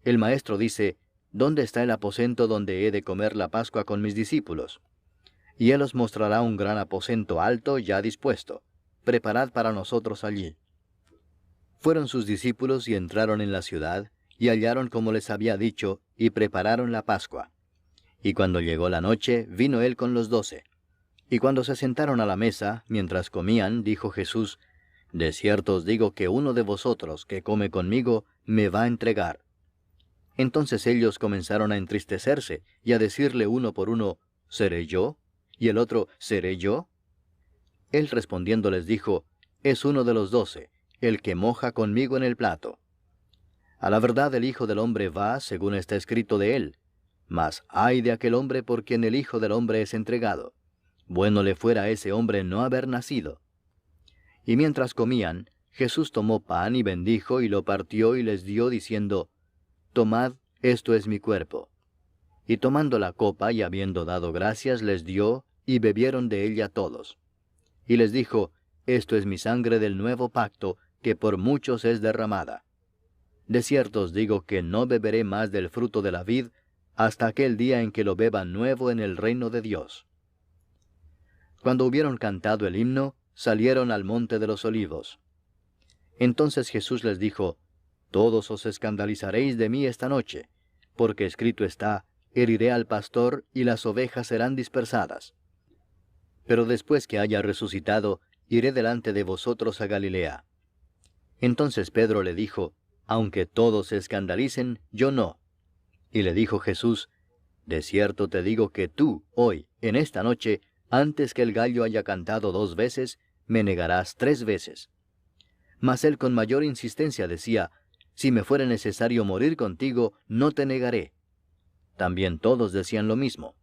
el maestro dice, ¿dónde está el aposento donde he de comer la Pascua con mis discípulos? Y él os mostrará un gran aposento alto ya dispuesto. Preparad para nosotros allí. Fueron sus discípulos y entraron en la ciudad, y hallaron como les había dicho, y prepararon la Pascua. Y cuando llegó la noche, vino él con los 12. Y cuando se sentaron a la mesa, mientras comían, dijo Jesús, de cierto os digo que uno de vosotros que come conmigo, me va a entregar. Entonces ellos comenzaron a entristecerse, y a decirle uno por uno, ¿seré yo? Y el otro, ¿seré yo? Él respondiendo les dijo, es uno de los 12, el que moja conmigo en el plato. A la verdad el Hijo del Hombre va, según está escrito de él. Mas ay de aquel hombre por quien el Hijo del Hombre es entregado. bueno le fuera a ese hombre no haber nacido. Y mientras comían, Jesús tomó pan y bendijo y lo partió y les dio, diciendo, Tomad, esto es mi cuerpo. Y tomando la copa y habiendo dado gracias, les dio, y bebieron de ella todos. Y les dijo, Esto es mi sangre del nuevo pacto, que por muchos es derramada. De cierto os digo que no beberé más del fruto de la vid, hasta aquel día en que lo beba nuevo en el reino de Dios. Cuando hubieron cantado el himno, salieron al monte de los olivos. Entonces Jesús les dijo, Todos os escandalizaréis de mí esta noche, porque escrito está, heriré al pastor y las ovejas serán dispersadas. Pero después que haya resucitado, iré delante de vosotros a Galilea. Entonces Pedro le dijo, Aunque todos se escandalicen, yo no. Y le dijo Jesús, De cierto te digo que tú, hoy, en esta noche, antes que el gallo haya cantado 2 veces, me negarás 3 veces. Mas él con mayor insistencia decía, Si me fuera necesario morir contigo, no te negaré. También todos decían lo mismo.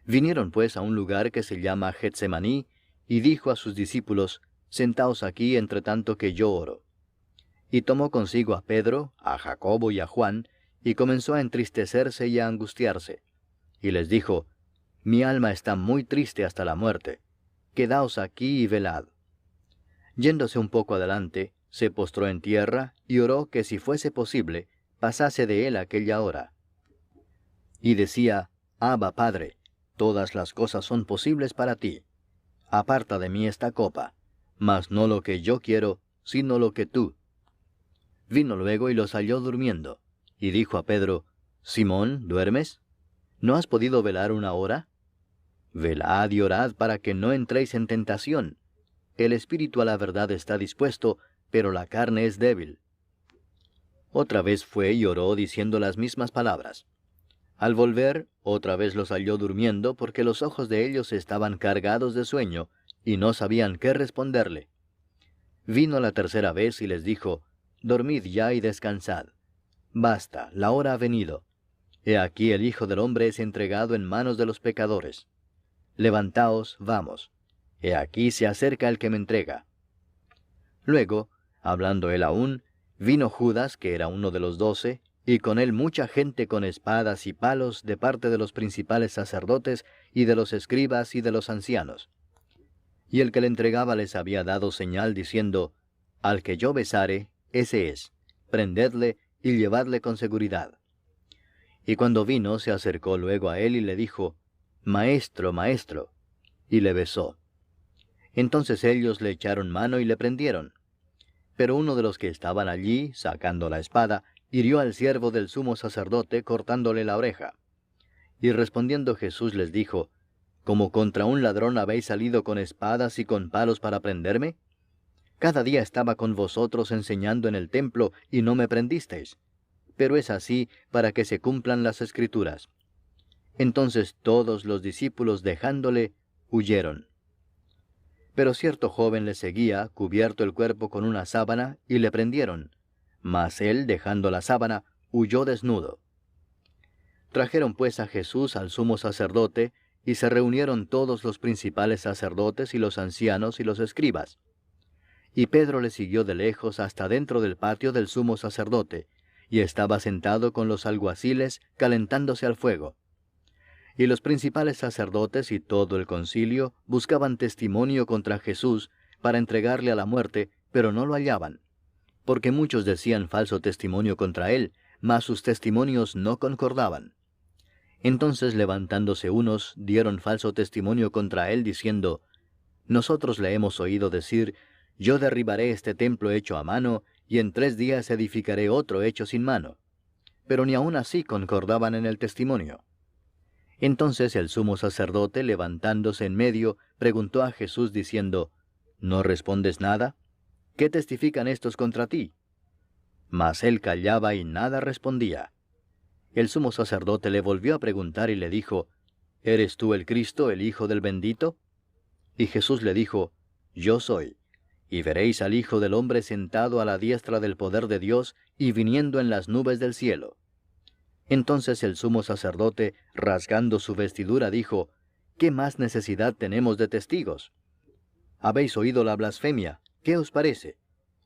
Vinieron pues a un lugar que se llama Getsemaní, y dijo a sus discípulos, Sentaos aquí entre tanto que yo oro. Y tomó consigo a Pedro, a Jacobo y a Juan, y comenzó a entristecerse y a angustiarse. Y les dijo, Mi alma está muy triste hasta la muerte. Quedaos aquí y velad. Yéndose un poco adelante, se postró en tierra, y oró que si fuese posible, pasase de él aquella hora. Y decía, Abba, Padre, todas las cosas son posibles para ti. Aparta de mí esta copa, mas no lo que yo quiero, sino lo que tú. Vino luego y los halló durmiendo, y dijo a Pedro, Simón, ¿duermes? ¿No has podido velar 1 hora? Velad y orad para que no entréis en tentación. El espíritu a la verdad está dispuesto, pero la carne es débil. Otra vez fue y oró diciendo las mismas palabras. Al volver, otra vez los halló durmiendo, porque los ojos de ellos estaban cargados de sueño, y no sabían qué responderle. Vino la tercera vez y les dijo, Dormid ya y descansad. Basta, la hora ha venido. He aquí el Hijo del Hombre es entregado en manos de los pecadores. Levantaos, vamos. He aquí se acerca el que me entrega. Luego, hablando él aún, vino Judas, que era uno de los 12, y con él mucha gente con espadas y palos de parte de los principales sacerdotes y de los escribas y de los ancianos. Y el que le entregaba les había dado señal diciendo, Al que yo besare, ese es, prendedle y llevadle con seguridad. Y cuando vino, se acercó luego a él y le dijo, Maestro, maestro, y le besó. Entonces ellos le echaron mano y le prendieron. Pero uno de los que estaban allí, sacando la espada, hirió al siervo del sumo sacerdote, cortándole la oreja. Y respondiendo Jesús les dijo, ¿Como contra un ladrón habéis salido con espadas y con palos para prenderme? Cada día estaba con vosotros enseñando en el templo, y no me prendisteis. Pero es así para que se cumplan las Escrituras. Entonces todos los discípulos, dejándole, huyeron. Pero cierto joven le seguía, cubierto el cuerpo con una sábana, y le prendieron. Mas él, dejando la sábana, huyó desnudo. Trajeron pues a Jesús al sumo sacerdote, y se reunieron todos los principales sacerdotes y los ancianos y los escribas. Y Pedro le siguió de lejos hasta dentro del patio del sumo sacerdote, y estaba sentado con los alguaciles, calentándose al fuego. Y los principales sacerdotes y todo el concilio buscaban testimonio contra Jesús para entregarle a la muerte, pero no lo hallaban, porque muchos decían falso testimonio contra él, mas sus testimonios no concordaban. Entonces levantándose unos, dieron falso testimonio contra él, diciendo, Nosotros le hemos oído decir, Yo derribaré este templo hecho a mano, y en 3 días edificaré otro hecho sin mano. Pero ni aun así concordaban en el testimonio. Entonces el sumo sacerdote, levantándose en medio, preguntó a Jesús diciendo, ¿No respondes nada? ¿Qué testifican estos contra ti? Mas él callaba y nada respondía. El sumo sacerdote le volvió a preguntar y le dijo, ¿Eres tú el Cristo, el Hijo del bendito? Y Jesús le dijo, Yo soy. Y veréis al Hijo del hombre sentado a la diestra del poder de Dios y viniendo en las nubes del cielo. Entonces el sumo sacerdote, rasgando su vestidura, dijo, ¿qué más necesidad tenemos de testigos? Habéis oído la blasfemia, ¿qué os parece?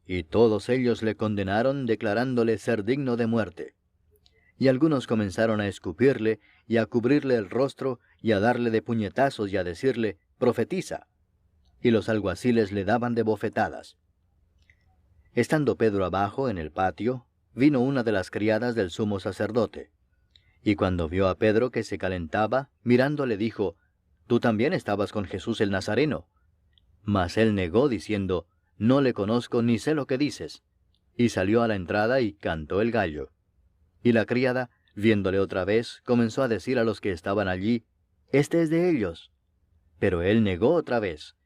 Y todos ellos le condenaron, declarándole ser digno de muerte. Y algunos comenzaron a escupirle, y a cubrirle el rostro, y a darle de puñetazos, y a decirle, profetiza. Y los alguaciles le daban de bofetadas. Estando Pedro abajo en el patio, vino una de las criadas del sumo sacerdote. Y cuando vio a Pedro que se calentaba, mirándole dijo, «Tú también estabas con Jesús el Nazareno». Mas él negó, diciendo, «No le conozco ni sé lo que dices». Y salió a la entrada y cantó el gallo. Y la criada, viéndole otra vez, comenzó a decir a los que estaban allí, «Este es de ellos». Pero él negó otra vez.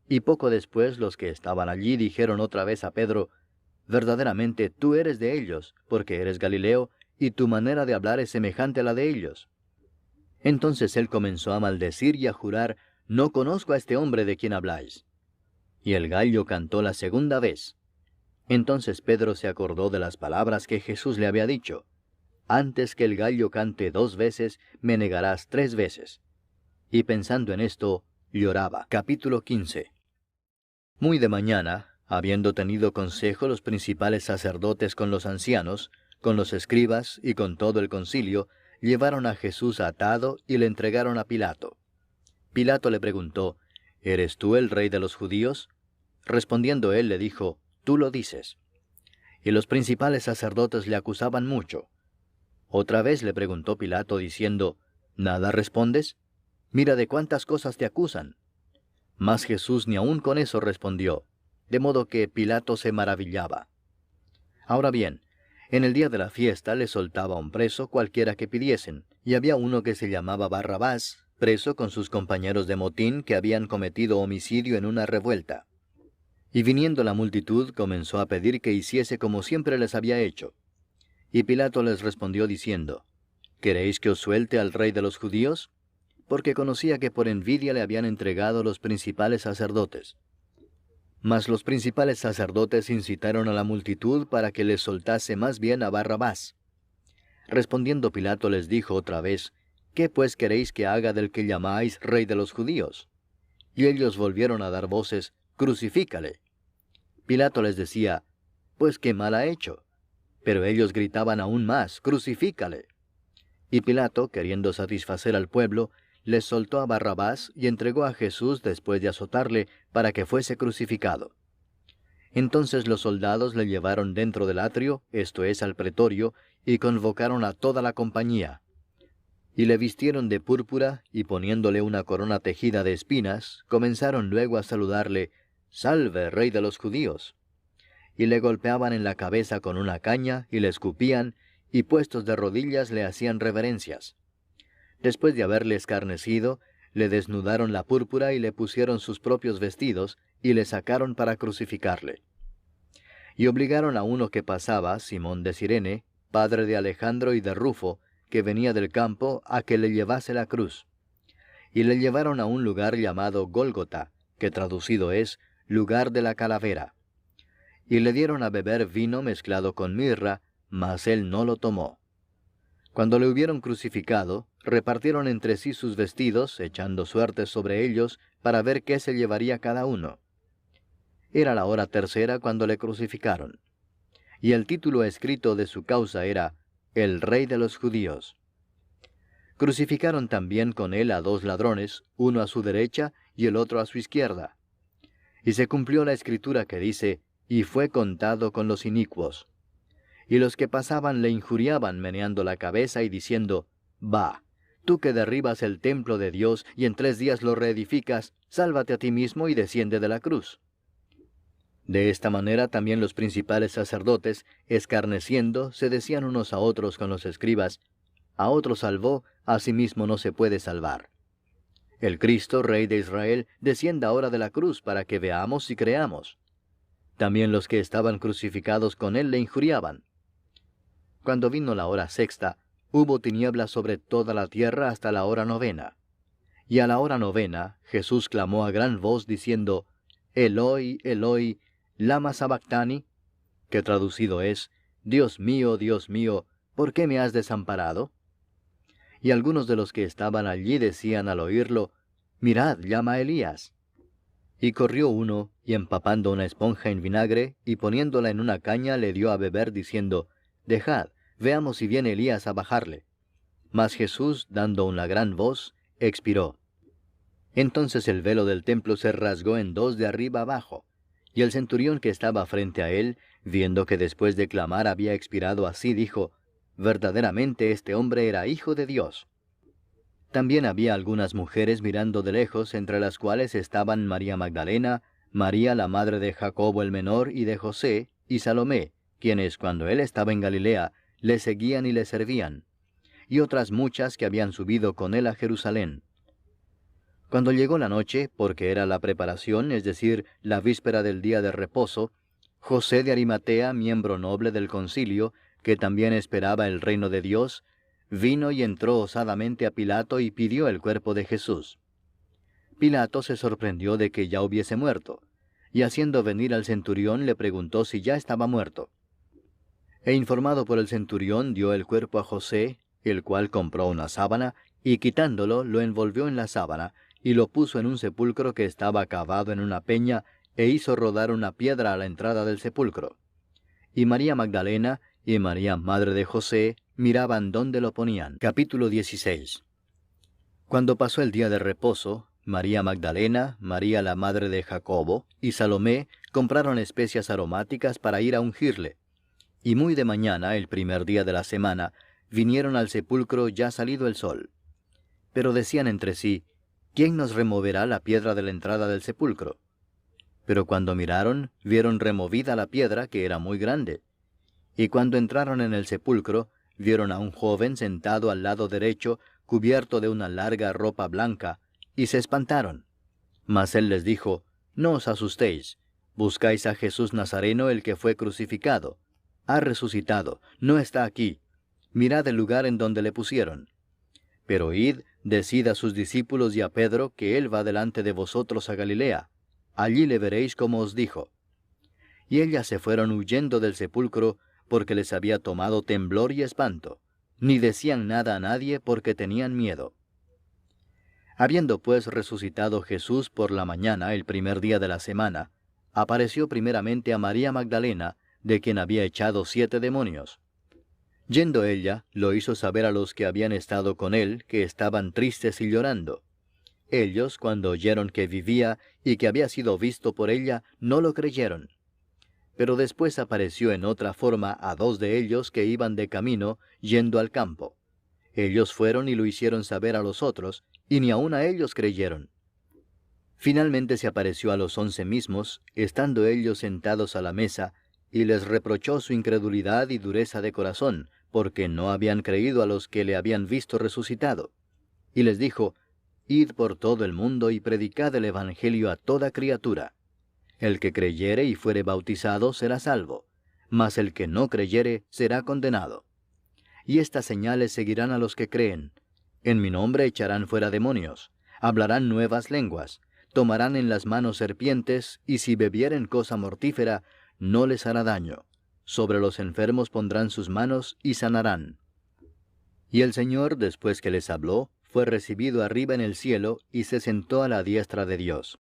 Y poco después los que estaban allí dijeron otra vez a Pedro, «Verdaderamente tú eres de ellos, porque eres Galileo, y tu manera de hablar es semejante a la de ellos». Entonces él comenzó a maldecir y a jurar, «No conozco a este hombre de quien habláis». Y el gallo cantó la segunda vez. Entonces Pedro se acordó de las palabras que Jesús le había dicho, «Antes que el gallo cante 2 veces, me negarás 3 veces». Y pensando en esto, lloraba. Capítulo 15. Muy de mañana, habiendo tenido consejo los principales sacerdotes con los ancianos, con los escribas y con todo el concilio, llevaron a Jesús atado y le entregaron a Pilato. Pilato le preguntó, «¿Eres tú el rey de los judíos?». Respondiendo él le dijo, «Tú lo dices». Y los principales sacerdotes le acusaban mucho. Otra vez le preguntó Pilato diciendo, «¿Nada respondes? Mira de cuántas cosas te acusan». Mas Jesús ni aun con eso respondió, de modo que Pilato se maravillaba. Ahora bien, en el día de la fiesta le soltaba un preso cualquiera que pidiesen, y había uno que se llamaba Barrabás, preso con sus compañeros de motín que habían cometido homicidio en una revuelta. Y viniendo la multitud comenzó a pedir que hiciese como siempre les había hecho. Y Pilato les respondió diciendo, «¿Queréis que os suelte al rey de los judíos?», porque conocía que por envidia le habían entregado los principales sacerdotes. Mas los principales sacerdotes incitaron a la multitud para que les soltase más bien a Barrabás. Respondiendo Pilato les dijo otra vez, «¿Qué pues queréis que haga del que llamáis rey de los judíos?». Y ellos volvieron a dar voces, «Crucifícale». Pilato les decía, «Pues qué mal ha hecho». Pero ellos gritaban aún más, «Crucifícale». Y Pilato, queriendo satisfacer al pueblo, les soltó a Barrabás y entregó a Jesús después de azotarle para que fuese crucificado. Entonces los soldados le llevaron dentro del atrio, esto es, al pretorio, y convocaron a toda la compañía. Y le vistieron de púrpura, y poniéndole una corona tejida de espinas, comenzaron luego a saludarle, «Salve, rey de los judíos». Y le golpeaban en la cabeza con una caña, y le escupían, y puestos de rodillas le hacían reverencias. Después de haberle escarnecido, le desnudaron la púrpura y le pusieron sus propios vestidos, y le sacaron para crucificarle. Y obligaron a uno que pasaba, Simón de Cirene, padre de Alejandro y de Rufo, que venía del campo, a que le llevase la cruz. Y le llevaron a un lugar llamado Gólgota, que traducido es, lugar de la calavera. Y le dieron a beber vino mezclado con mirra, mas él no lo tomó. Cuando le hubieron crucificado, repartieron entre sí sus vestidos, echando suertes sobre ellos, para ver qué se llevaría cada uno. Era la hora tercera cuando le crucificaron. Y el título escrito de su causa era, «El Rey de los Judíos». Crucificaron también con él a 2 ladrones, uno a su derecha y el otro a su izquierda. Y se cumplió la escritura que dice, «Y fue contado con los inicuos». Y los que pasaban le injuriaban meneando la cabeza y diciendo, «Va, tú que derribas el templo de Dios y en 3 días lo reedificas, sálvate a ti mismo y desciende de la cruz». De esta manera también los principales sacerdotes, escarneciendo, se decían unos a otros con los escribas, «A otro salvó, a sí mismo no se puede salvar». El Cristo, Rey de Israel, descienda ahora de la cruz para que veamos y creamos. También los que estaban crucificados con él le injuriaban. Cuando vino la hora sexta, hubo tinieblas sobre toda la tierra hasta la hora 9. Y a la hora 9, Jesús clamó a gran voz diciendo, «Eloi, Eloi, lama sabactani», que traducido es, Dios mío, ¿por qué me has desamparado?» Y algunos de los que estaban allí decían al oírlo, mirad, llama a Elías. Y corrió uno, y empapando una esponja en vinagre, y poniéndola en una caña, le dio a beber, diciendo, Dejad, veamos si viene Elías a bajarle. Mas Jesús, dando una gran voz, expiró. Entonces el velo del templo se rasgó en dos de arriba abajo, y el centurión que estaba frente a él, viendo que después de clamar había expirado así, dijo, Verdaderamente este hombre era hijo de Dios. También había algunas mujeres mirando de lejos, entre las cuales estaban María Magdalena, María la madre de Jacobo el menor y de José, y Salomé, quienes cuando él estaba en Galilea, le seguían y le servían, y otras muchas que habían subido con él a Jerusalén. Cuando llegó la noche, porque era la preparación, es decir, la víspera del día de reposo, José de Arimatea, miembro noble del concilio, que también esperaba el reino de Dios, vino y entró osadamente a Pilato y pidió el cuerpo de Jesús. Pilato se sorprendió de que ya hubiese muerto, y haciendo venir al centurión le preguntó si ya estaba muerto. E informado por el centurión dio el cuerpo a José, el cual compró una sábana, y quitándolo lo envolvió en la sábana, y lo puso en un sepulcro que estaba cavado en una peña, e hizo rodar una piedra a la entrada del sepulcro. Y María Magdalena y María madre de José miraban dónde lo ponían. Capítulo 16. Cuando pasó el día de reposo, María Magdalena, María la madre de Jacobo y Salomé compraron especias aromáticas para ir a ungirle. Y muy de mañana, el primer día de la semana, vinieron al sepulcro ya salido el sol. Pero decían entre sí, ¿quién nos removerá la piedra de la entrada del sepulcro? Pero cuando miraron, vieron removida la piedra, que era muy grande. Y cuando entraron en el sepulcro, vieron a un joven sentado al lado derecho, cubierto de una larga ropa blanca, y se espantaron. Mas él les dijo, No os asustéis, buscáis a Jesús Nazareno, el que fue crucificado. Ha resucitado, no está aquí. Mirad el lugar en donde le pusieron. Pero id, decid a sus discípulos y a Pedro, que él va delante de vosotros a Galilea. Allí le veréis como os dijo. Y ellas se fueron huyendo del sepulcro, porque les había tomado temblor y espanto, ni decían nada a nadie porque tenían miedo. Habiendo pues resucitado Jesús por la mañana, el primer día de la semana, apareció primeramente a María Magdalena, de quien había echado 7 demonios. Yendo ella, lo hizo saber a los que habían estado con él, que estaban tristes y llorando. Ellos, cuando oyeron que vivía y que había sido visto por ella, no lo creyeron. Pero después apareció en otra forma a 2 de ellos que iban de camino, yendo al campo. Ellos fueron y lo hicieron saber a los otros, y ni aun a ellos creyeron. Finalmente se apareció a los 11 mismos, estando ellos sentados a la mesa, y les reprochó su incredulidad y dureza de corazón, porque no habían creído a los que le habían visto resucitado. Y les dijo, Id por todo el mundo y predicad el evangelio a toda criatura. El que creyere y fuere bautizado será salvo, mas el que no creyere será condenado. Y estas señales seguirán a los que creen. En mi nombre echarán fuera demonios, hablarán nuevas lenguas, tomarán en las manos serpientes, y si bebieren cosa mortífera, no les hará daño. Sobre los enfermos pondrán sus manos y sanarán. Y el Señor, después que les habló, fue recibido arriba en el cielo, y se sentó a la diestra de Dios.